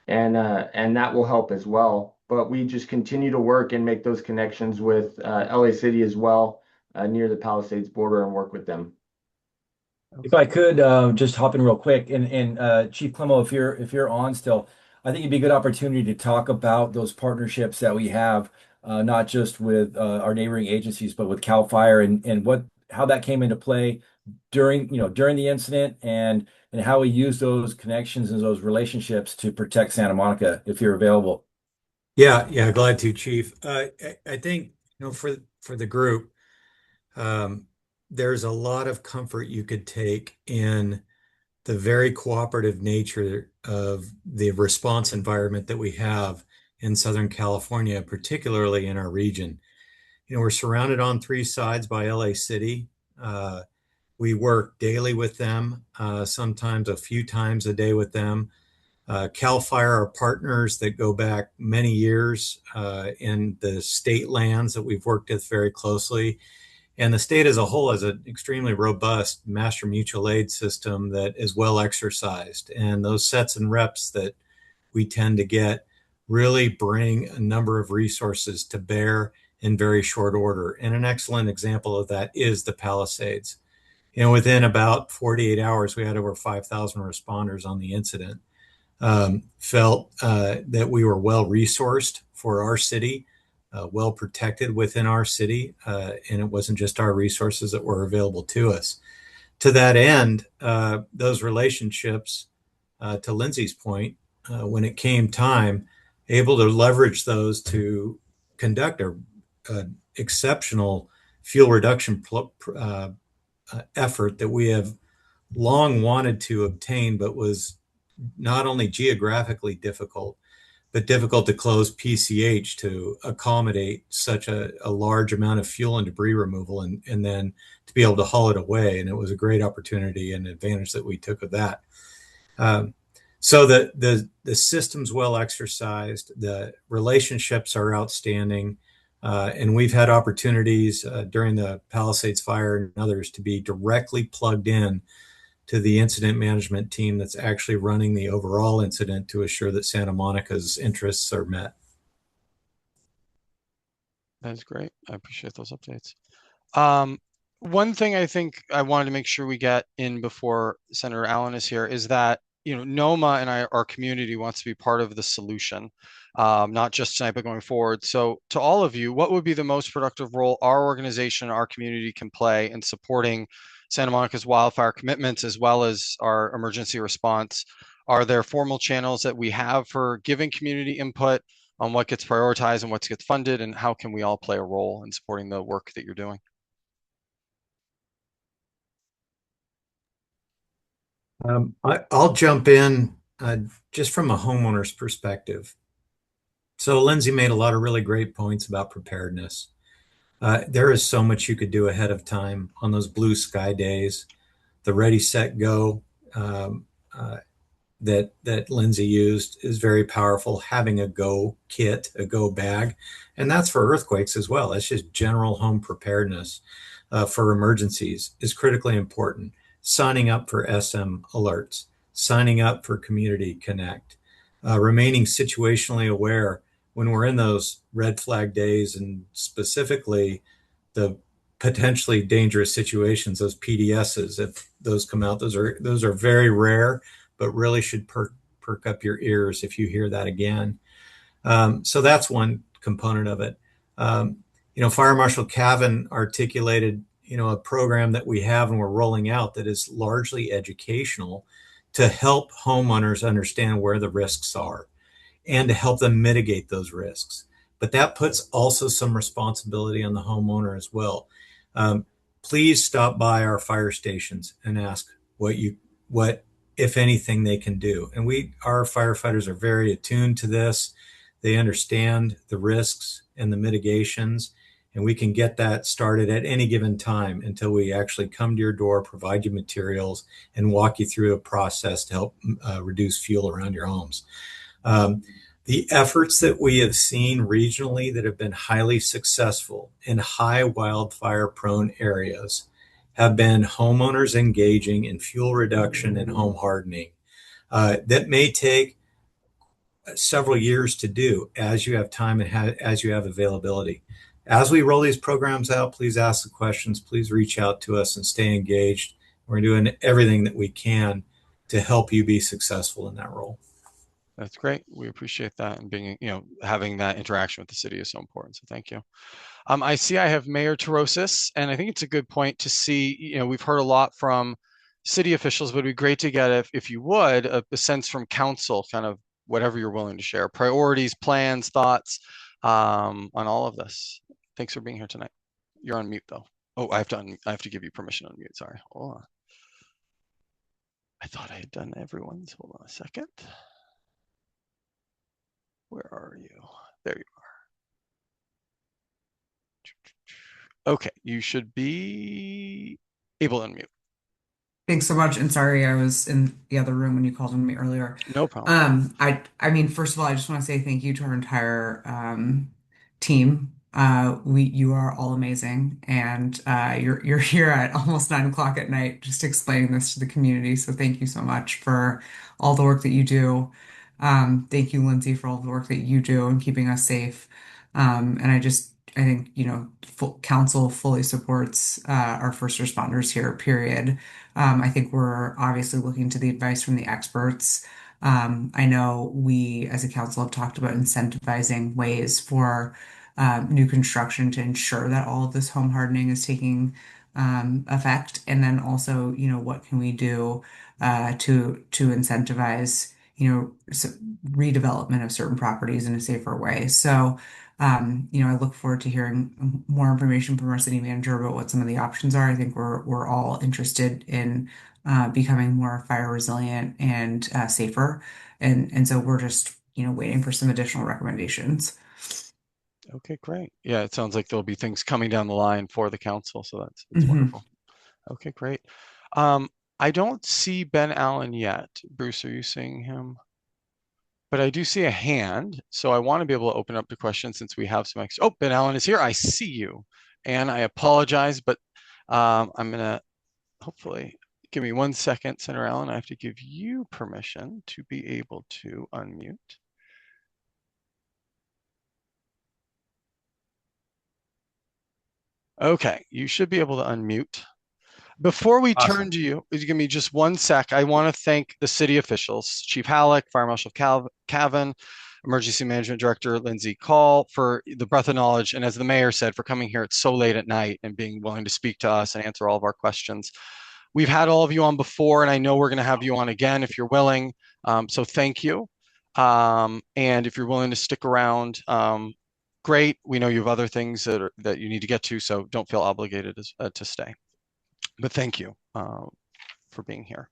and that will help as well. But we just continue to work and make those connections with LA City as well, near the Palisades border, and work with them. If I could just hop in real quick, and Chief Clemmo, if you're on still, I think it'd be a good opportunity to talk about those partnerships that we have, not just with our neighboring agencies, but with CAL FIRE and how that came into play during the incident and how we use those connections and those relationships to protect Santa Monica, if you're available. Yeah, glad to, Chief. I think, for the group, there's a lot of comfort you could take in the very cooperative nature of the response environment that we have in Southern California, particularly in our region. We're surrounded on three sides by LA City. We work daily with them, sometimes a few times a day with them. CAL FIRE are partners that go back many years in the state lands that we've worked with very closely. And the state as a whole has an extremely robust master mutual aid system that is well exercised. And those sets and reps that we tend to get really bring a number of resources to bear in very short order. And an excellent example of that is the Palisades. Within about 48 hours, we had over 5,000 responders on the incident. Felt that we were well resourced for our city, well protected within our city, and it wasn't just our resources that were available to us. To that end, those relationships, to Lindsay's point, when it came time, able to leverage those to conduct a exceptional fuel reduction effort that we have long wanted to obtain, but was not only geographically difficult, but difficult to close PCH to accommodate such a large amount of fuel and debris removal and then to be able to haul it away. And it was a great opportunity and advantage that we took of that. So the system's well exercised, the relationships are outstanding, and we've had opportunities during the Palisades fire and others to be directly plugged in to the incident management team that's actually running the overall incident to assure that Santa Monica's interests are met. That's great. I appreciate those updates. One thing I think I wanted to make sure we get in before Senator Allen is here is that, NOMA and our community wants to be part of the solution, not just tonight, but going forward. So to all of you, what would be the most productive role our organization, our community can play in supporting Santa Monica's wildfire commitments, as well as our emergency response? Are there formal channels that we have for giving community input on what gets prioritized and what gets funded, and how can we all play a role in supporting the work that you're doing? I'll jump in just from a homeowner's perspective. So Lindsay made a lot of really great points about preparedness. There is so much you could do ahead of time on those blue sky days. The ready, set, go that Lindsay used is very powerful. Having a go kit, a go bag, and that's for earthquakes as well. That's just general home preparedness for emergencies is critically important. Signing up for SM alerts, signing up for Community Connect, remaining situationally aware when we're in those red flag days, and specifically the potentially dangerous situations, those PDSs, if those come out, those are very rare, but really should perk up your ears if you hear that again. So that's one component of it. Fire Marshal Cavan articulated, a program that we have and we're rolling out that is largely educational to help homeowners understand where the risks are and to help them mitigate those risks. But that puts also some responsibility on the homeowner as well. Please stop by our fire stations and ask what, if anything, they can do. And our firefighters are very attuned to this. They understand the risks and the mitigations, and we can get that started at any given time until we actually come to your door, provide you materials, and walk you through a process to help reduce fuel around your homes. The efforts that we have seen regionally that have been highly successful in high wildfire prone areas have been homeowners engaging in fuel reduction and home hardening. That may take several years to do as you have time and as you have availability. As we roll these programs out, please ask the questions, please reach out to us and stay engaged. We're doing everything that we can to help you be successful in that role. That's great. We appreciate that, and being, having that interaction with the city is so important. So thank you. I see I have Mayor Torosis, and I think it's a good point to see, we've heard a lot from city officials, but it'd be great to get, if you would, a sense from council, kind of whatever you're willing to share, priorities, plans, thoughts on all of this. Thanks for being here tonight. You're on mute though. Oh, I have to give you permission on mute. Sorry. Hold on. I thought I had done everyone's. Hold on a second. Where are you? There you are. Okay, you should be able to unmute. Thanks so much. And sorry, I was in the other room when you called on me earlier. No problem. I mean, first of all, I just want to say thank you to our entire team. You are all amazing, and you're here at almost 9 o'clock at night just explaining this to the community. So thank you so much for all the work that you do. Thank you, Lindsay, for all the work that you do and keeping us safe. And I think, council fully supports our first responders here, period. I think we're obviously looking to the advice from the experts. I know we as a council have talked about incentivizing ways for new construction to ensure that all of this home hardening is taking effect. And then also, what can we do to incentivize, redevelopment of certain properties in a safer way. So, I look forward to hearing more information from our city manager about what some of the options are. I think we're all interested in becoming more fire resilient and safer. And so we're just, waiting for some additional recommendations. Okay, great. Yeah, it sounds like there'll be things coming down the line for the council, so that's wonderful. Okay, great. I don't see Ben Allen yet. Bruce, are you seeing him? But I do see a hand, so I want to be able to open up to questions since we have some extra. Oh, Ben Allen is here. I see you. And I apologize, but I'm going to hopefully give me 1 second, Senator Allen. I have to give you permission to be able to unmute. Okay, you should be able to unmute. Before we turn to you, give me just 1 sec. I want to thank the city officials, Chief Halleck, Fire Marshal Cavan, Emergency Management Director Lindsay Call, for the breadth of knowledge, and as the mayor said, for coming here at so late at night and being willing to speak to us and answer all of our questions. We've had all of you on before, and I know we're going to have you on again if you're willing. So thank you. And if you're willing to stick around, great. We know you have other things that you need to get to, so don't feel obligated to stay. But thank you for being here.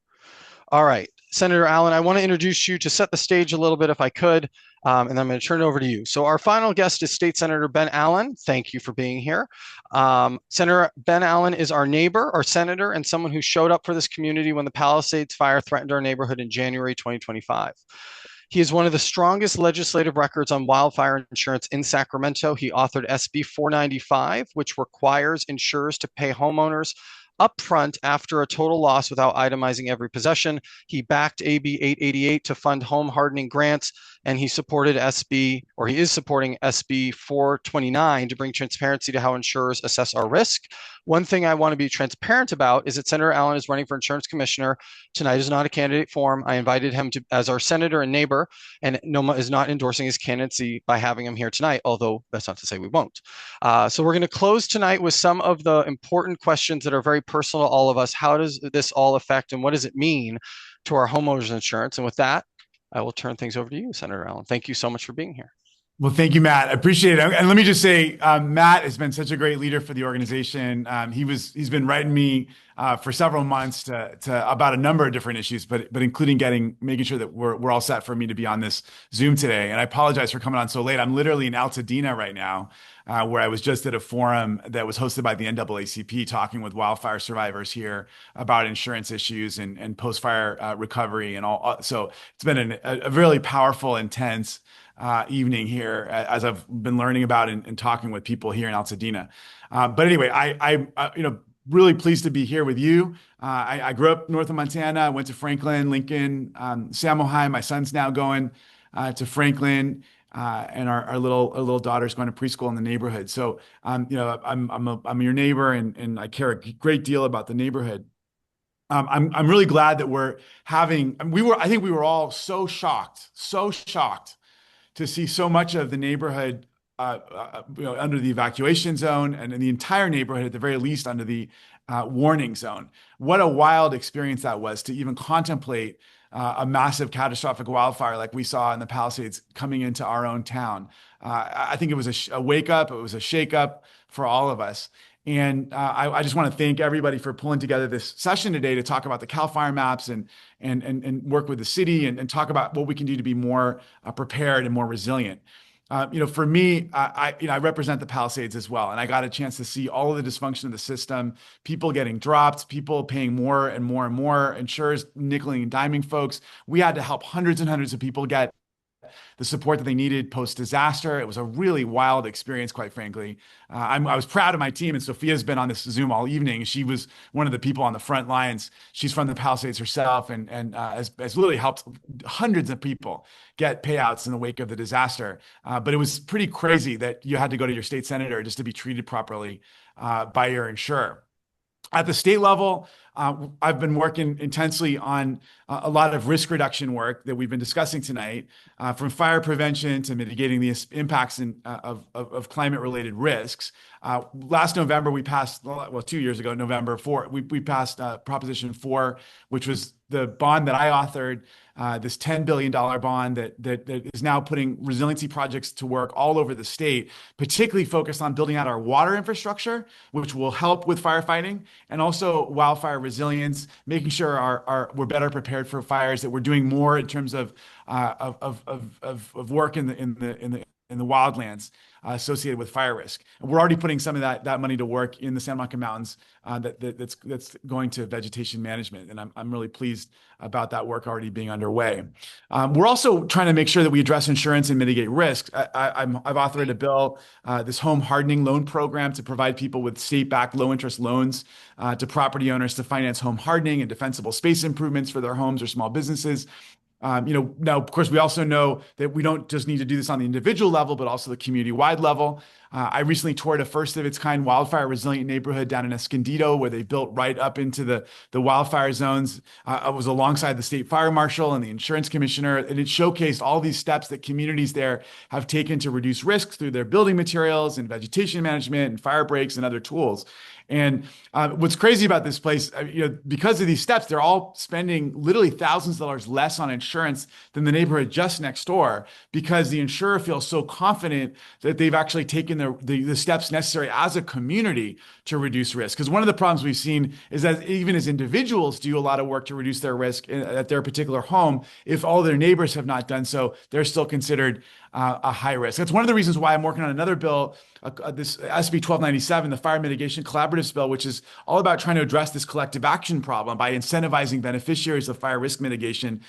All right, Senator Allen, I want to introduce you to set the stage a little bit if I could, and then I'm going to turn it over to you. So our final guest is State Senator Ben Allen. Thank you for being here. Senator Ben Allen is our neighbor, our senator, and someone who showed up for this community when the Palisades fire threatened our neighborhood in January 2025. He is one of the strongest legislative records on wildfire insurance in Sacramento. He authored SB 495, which requires insurers to pay homeowners upfront after a total loss without itemizing every possession. He backed AB 888 to fund home hardening grants, and he is supporting SB 429 to bring transparency to how insurers assess our risk. One thing I want to be transparent about is that Senator Allen is running for insurance commissioner. Tonight is not a candidate forum. I invited him to as our senator and neighbor, and NOMA is not endorsing his candidacy by having him here tonight, although that's not to say we won't. So we're going to close tonight with some of the important questions that are very personal to all of us. How does this all affect and what does it mean to our homeowners insurance? And with that, I will turn things over to you, Senator Allen. Thank you so much for being here. Well, thank you, Matt. I appreciate it. And let me just say, Matt has been such a great leader for the organization. He's been writing me for several months to about a number of different issues, but including making sure that we're all set for me to be on this Zoom today. And I apologize for coming on so late. I'm literally in Altadena right now, where I was just at a forum that was hosted by the NAACP, talking with wildfire survivors here about insurance issues and post-fire recovery and all. So it's been a really powerful, intense evening here as I've been learning about and talking with people here in Altadena. But anyway, I really pleased to be here with you. I grew up north of Montana. I went to Franklin, Lincoln, Samohi. My son's now going to Franklin, and our little daughter's going to preschool in the neighborhood. So I'm your neighbor, and I care a great deal about the neighborhood. I'm really glad that I think we were all so shocked to see so much of the neighborhood under the evacuation zone, and in the entire neighborhood, at the very least, under the warning zone. What a wild experience that was to even contemplate a massive catastrophic wildfire like we saw in the Palisades coming into our own town. I think it was a wake up. It was a shake up for all of us. And I just want to thank everybody for pulling together this session today to talk about the CAL FIRE maps and work with the city and talk about what we can do to be more prepared and more resilient. For me, I represent the Palisades as well, and I got a chance to see all of the dysfunction of the system, people getting dropped, people paying more and more and more, insurers nickeling and diming folks. We had to help hundreds and hundreds of people get the support that they needed post-disaster. It was a really wild experience, quite frankly. I was proud of my team, and Sophia's been on this Zoom all evening. She was one of the people on the front lines. She's from the Palisades herself and has really helped hundreds of people get payouts in the wake of the disaster. But it was pretty crazy that you had to go to your state senator just to be treated properly by your insurer. At the state level, I've been working intensely on a lot of risk reduction work that we've been discussing tonight, from fire prevention to mitigating the impacts of climate-related risks. Last November, we passed, 2 years ago, November 4, we passed Proposition 4, which was the bond that I authored, this $10 billion bond that is now putting resiliency projects to work all over the state, particularly focused on building out our water infrastructure, which will help with firefighting, and also wildfire resilience, making sure we're better prepared for fires, that we're doing more in terms of work in the wildlands associated with fire risk. And we're already putting some of that money to work in the Santa Monica Mountains that's going to vegetation management. And I'm really pleased about that work already being underway. We're also trying to make sure that we address insurance and mitigate risk. I've authored a bill, this home hardening loan program, to provide people with state-backed low-interest loans to property owners to finance home hardening and defensible space improvements for their homes or small businesses. Now, of course, we also know that we don't just need to do this on the individual level, but also the community-wide level. I recently toured a first-of-its-kind wildfire-resilient neighborhood down in Escondido, where they built right up into the wildfire zones. I was alongside the state fire marshal and the insurance commissioner, and it showcased all these steps that communities there have taken to reduce risks through their building materials and vegetation management and fire breaks and other tools. And what's crazy about this place, because of these steps, they're all spending literally thousands of dollars less on insurance than the neighborhood just next door, because the insurer feels so confident that they've actually taken the steps necessary as a community to reduce risk. Because one of the problems we've seen is that even as individuals do a lot of work to reduce their risk at their particular home, if all their neighbors have not done so, they're still considered a high risk. That's one of the reasons why I'm working on another bill, this SB 1297, the Fire Mitigation Collaborative Bill, which is all about trying to address this collective action problem by incentivizing beneficiaries of fire risk mitigation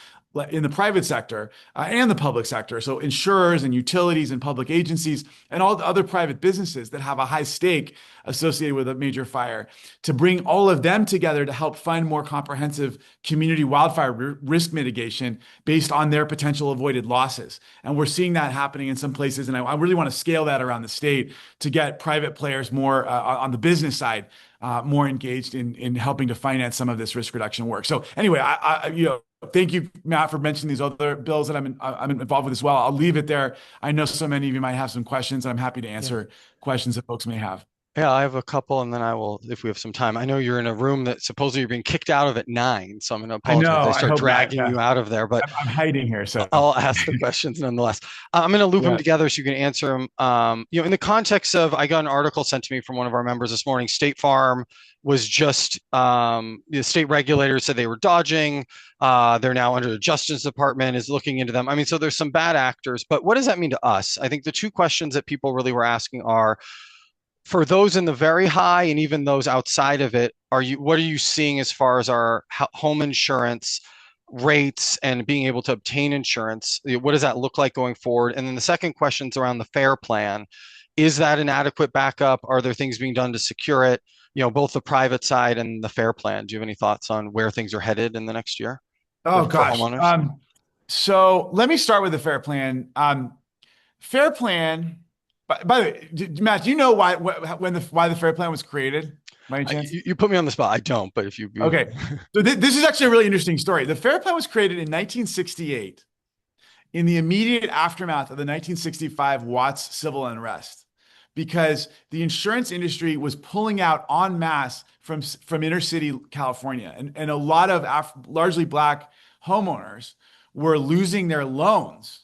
in the private sector and the public sector. So insurers and utilities and public agencies and all the other private businesses that have a high stake associated with a major fire, to bring all of them together to help fund more comprehensive community wildfire risk mitigation based on their potential avoided losses. And we're seeing that happening in some places. And I really want to scale that around the state to get private players more on the business side, more engaged in helping to finance some of this risk reduction work. So anyway, thank you, Matt, for mentioning these other bills that I'm involved with as well. I'll leave it there. I know so many of you might have some questions, and I'm happy to answer questions that folks may have. Yeah, I have a couple, and then I will, if we have some time. I know you're in a room that supposedly you're being kicked out of at 9, so I'm going to apologize. I know. I start dragging you out of there, but I'm hiding here, so I'll ask the questions nonetheless. I'm going to loop them together so you can answer them. In the context of, I got an article sent to me from one of our members this morning. State Farm was just, the state regulators said they were dodging. They're now under the Justice Department is looking into them. I mean, so there's some bad actors, but what does that mean to us? I think the two questions that people really were asking are, for those in the very high and even those outside of it, what are you seeing as far as our home insurance rates and being able to obtain insurance? What does that look like going forward? And then the second question is around the FAIR plan. Is that an adequate backup? Are there things being done to secure it? Both the private side and the FAIR plan. Do you have any thoughts on where things are headed in the next year? Oh, gosh. So let me start with the FAIR plan. FAIR plan. By the way, Matt, do you know why the FAIR plan was created? By any chance? You put me on the spot. I don't, but if you okay. So this is actually a really interesting story. The FAIR plan was created in 1968 in the immediate aftermath of the 1965 Watts civil unrest, because the insurance industry was pulling out en masse from inner city California, and a lot of largely Black homeowners were losing their loans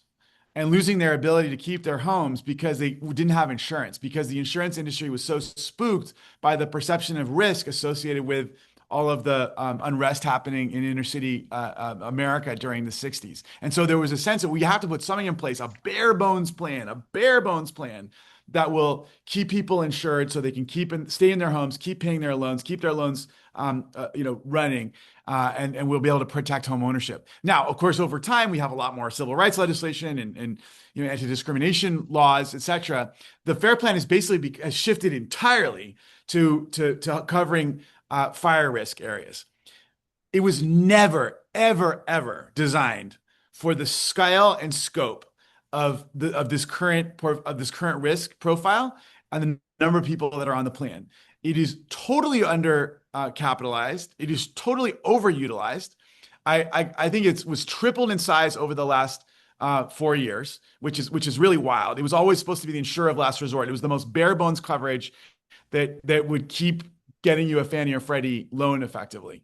and losing their ability to keep their homes because they didn't have insurance, because the insurance industry was so spooked by the perception of risk associated with all of the unrest happening in inner city America during the 60s. And so there was a sense that we have to put something in place, a bare bones plan that will keep people insured so they can stay in their homes, keep paying their loans, keep their loans running, and we'll be able to protect home ownership. Now, of course, over time, we have a lot more civil rights legislation and anti-discrimination laws, et cetera. The FAIR plan has basically has shifted entirely to covering fire risk areas. It was never, ever, ever designed for the scale and scope of this current risk profile and the number of people that are on the plan. It is totally under capitalized. It is totally overutilized. I think it was tripled in size over the last 4 years, which is really wild. It was always supposed to be the insurer of last resort. It was the most bare bones coverage that would keep getting you a Fannie or Freddie loan effectively.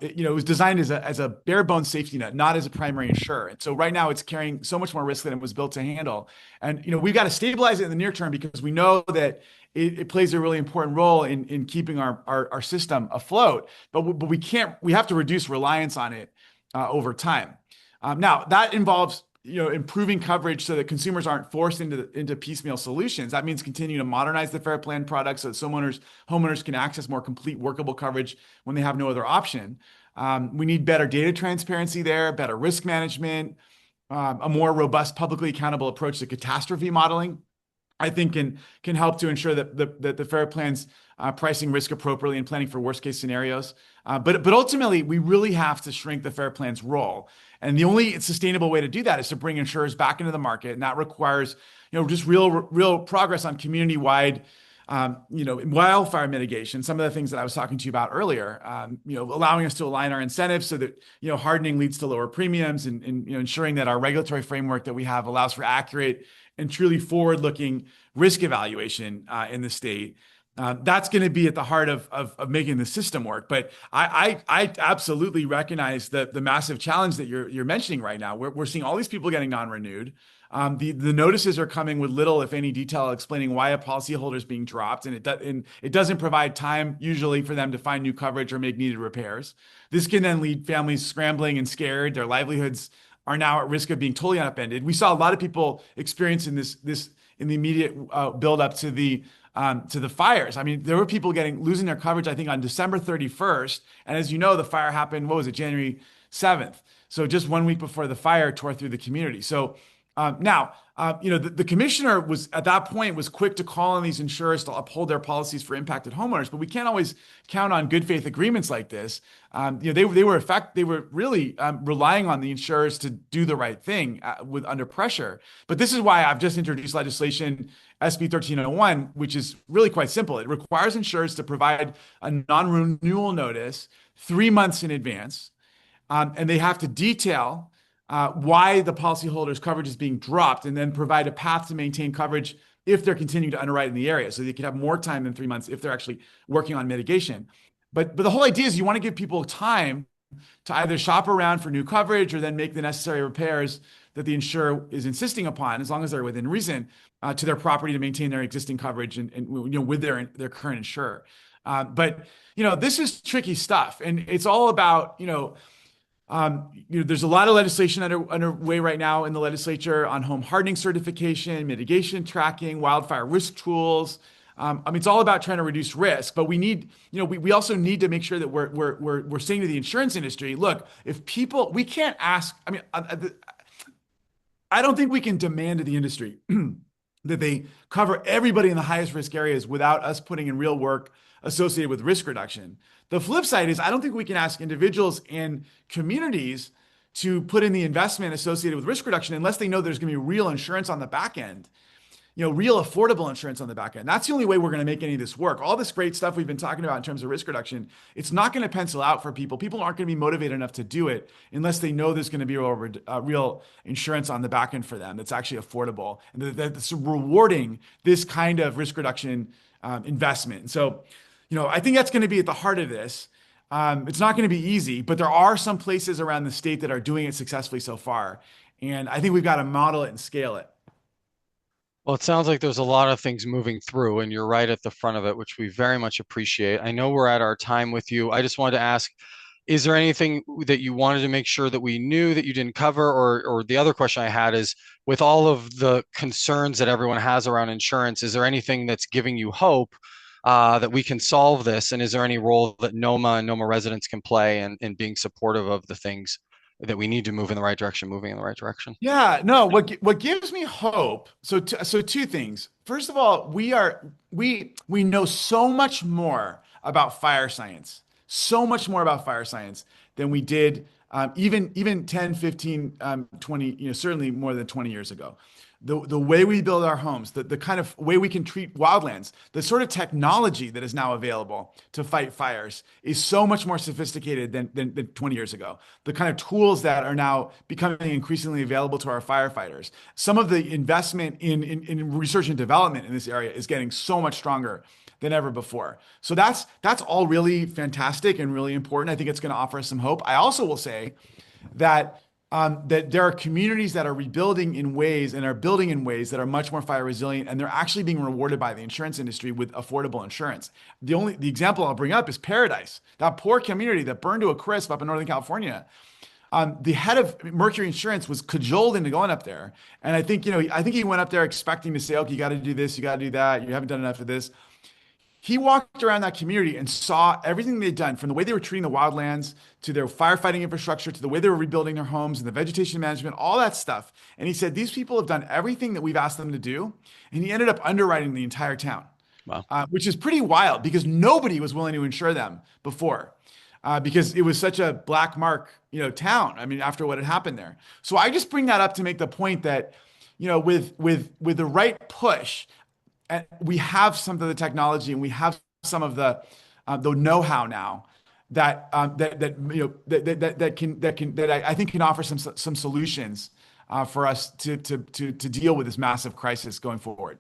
It was designed as a bare bones safety net, not as a primary insurer. And so right now it's carrying so much more risk than it was built to handle. And we've got to stabilize it in the near term, because we know that it plays a really important role in keeping our system afloat. But we have to reduce reliance on it over time. Now that involves improving coverage so that consumers aren't forced into piecemeal solutions. That means continuing to modernize the FAIR plan product so that homeowners can access more complete workable coverage when they have no other option. We need better data transparency there, better risk management, a more robust, publicly accountable approach to catastrophe modeling, I think can help to ensure that the FAIR plan's pricing risk appropriately and planning for worst case scenarios. But ultimately, we really have to shrink the FAIR plan's role. And the only sustainable way to do that is to bring insurers back into the market. And that requires, just real progress on community-wide, wildfire mitigation. Some of the things that I was talking to you about earlier, allowing us to align our incentives so that, hardening leads to lower premiums and ensuring that our regulatory framework that we have allows for accurate and truly forward-looking risk evaluation in the state. That's going to be at the heart of making the system work. But I absolutely recognize the massive challenge that you're mentioning right now. We're seeing all these people getting non-renewed. The notices are coming with little, if any, detail explaining why a policyholder is being dropped, and it doesn't provide time usually for them to find new coverage or make needed repairs. This can then lead families scrambling and scared. Their livelihoods are now at risk of being totally upended. We saw a lot of people experiencing this in the immediate build up to the fires. I mean, there were people losing their coverage, I think, on December 31st. And as you know, the fire happened, January 7th. So just 1 week before the fire tore through the community. So The commissioner was at that point was quick to call on these insurers to uphold their policies for impacted homeowners, but we can't always count on good faith agreements like this. They were really relying on the insurers to do the right thing under pressure. But this is why I've just introduced legislation SB 1301, which is really quite simple. It requires insurers to provide a non-renewal notice 3 months in advance, and they have to detail why the policyholder's coverage is being dropped, and then provide a path to maintain coverage if they're continuing to underwrite in the area. So they could have more time than 3 months if they're actually working on mitigation. But the whole idea is you want to give people time to either shop around for new coverage or then make the necessary repairs that the insurer is insisting upon, as long as they're within reason, to their property to maintain their existing coverage and with their current insurer. But this is tricky stuff, and it's all about there's a lot of legislation underway right now in the legislature on home hardening certification, mitigation tracking, wildfire risk tools. It's all about trying to reduce risk, but we also need to make sure that we're saying to the insurance industry, look, we can't ask. I don't think we can demand of the industry that they cover everybody in the highest risk areas without us putting in real work associated with risk reduction. The flip side is I don't think we can ask individuals and communities to put in the investment associated with risk reduction unless they know there's going to be real insurance on the back end, real affordable insurance on the back end. That's the only way we're going to make any of this work. All this great stuff we've been talking about in terms of risk reduction, it's not going to pencil out for people. People aren't going to be motivated enough to do it unless they know there's going to be real insurance on the back end for them that's actually affordable and that's rewarding this kind of risk reduction investment. And so, I think that's going to be at the heart of this. It's not going to be easy, but there are some places around the state that are doing it successfully so far. And I think we've got to model it and scale it. Well, it sounds like there's a lot of things moving through, and you're right at the front of it, which we very much appreciate. I know we're at our time with you. I just wanted to ask, is there anything that you wanted to make sure that we knew that you didn't cover? Or the other question I had is, with all of the concerns that everyone has around insurance, is there anything that's giving you hope that we can solve this? And is there any role that NOMA and NOMA residents can play in being supportive of the things that we need to move in the right direction, moving in the right direction? Yeah, no, what gives me hope, so two things. First of all, we know so much more about fire science, than we did even 10, 15, 20, certainly more than 20 years ago. The way we build our homes, the kind of way we can treat wildlands, the sort of technology that is now available to fight fires is so much more sophisticated than 20 years ago. The kind of tools that are now becoming increasingly available to our firefighters. Some of the investment in research and development in this area is getting so much stronger than ever before. So that's all really fantastic and really important. I think it's going to offer us some hope. I also will say that there are communities that are rebuilding in ways and are building in ways that are much more fire resilient, and they're actually being rewarded by the insurance industry with affordable insurance. The example I'll bring up is Paradise, that poor community that burned to a crisp up in Northern California. The head of Mercury Insurance was cajoled into going up there, and I think he went up there expecting to say, okay, you got to do this, you got to do that, you haven't done enough of this. He walked around that community and saw everything they'd done, from the way they were treating the wildlands to their firefighting infrastructure, to the way they were rebuilding their homes and the vegetation management, all that stuff. And he said, these people have done everything that we've asked them to do. And he ended up underwriting the entire town. Wow. Which is pretty wild because nobody was willing to insure them before. Because it was such a black mark, town. After what had happened there. So I just bring that up to make the point that, with the right push, and we have some of the technology and we have some of the know-how now that I think can offer some solutions for us to deal with this massive crisis going forward.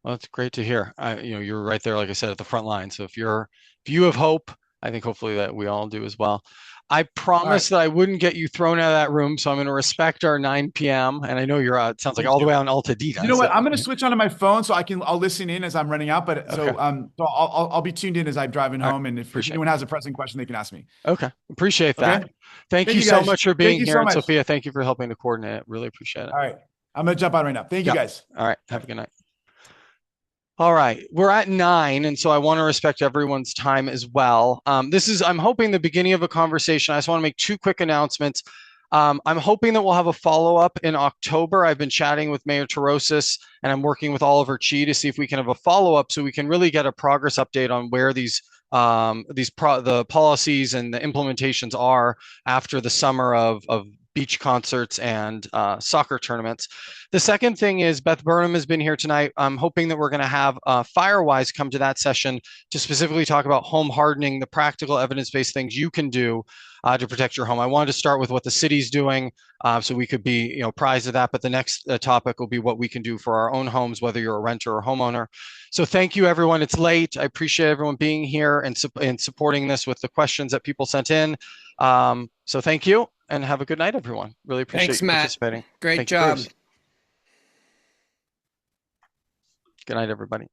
Well, that's great to hear. You're right there, like I said, at the front line. So if you have hope, I think hopefully that we all do as well. I promised that I wouldn't get you thrown out of that room, so I'm going to respect our 9 p.m. And I know you're it sounds like all the way on Altadena. You know what? I'm going to switch onto my phone so I'll listen in as I'm running out. But okay. So I'll be tuned in as I'm driving home. And if anyone has a pressing question, they can ask me. Okay, appreciate that. Okay. Thank you so much for being here, and Sophia, thank you for helping to coordinate it. Really appreciate it. All right, I'm going to jump on right now. Thank you, guys. All right, have a good night. All right, we're at 9, and so I want to respect everyone's time as well. I'm hoping the beginning of a conversation. I just want to make 2 quick announcements. I'm hoping that we'll have a follow-up in October. I've been chatting with Mayor Torosis, and I'm working with Oliver Chi to see if we can have a follow-up so we can really get a progress update on where the policies and the implementations are after the summer of beach concerts and soccer tournaments. The second thing is Beth Burnham has been here tonight. I'm hoping that we're going to have Firewise come to that session to specifically talk about home hardening, the practical evidence-based things you can do to protect your home. I wanted to start with what the city's doing so we could be apprised of that, but the next topic will be what we can do for our own homes, whether you're a renter or homeowner. So thank you, everyone. It's late. I appreciate everyone being here and supporting this with the questions that people sent in. So thank you and have a good night, everyone. Really appreciate you participating. Great Thank you, job. Bruce. Good night, everybody.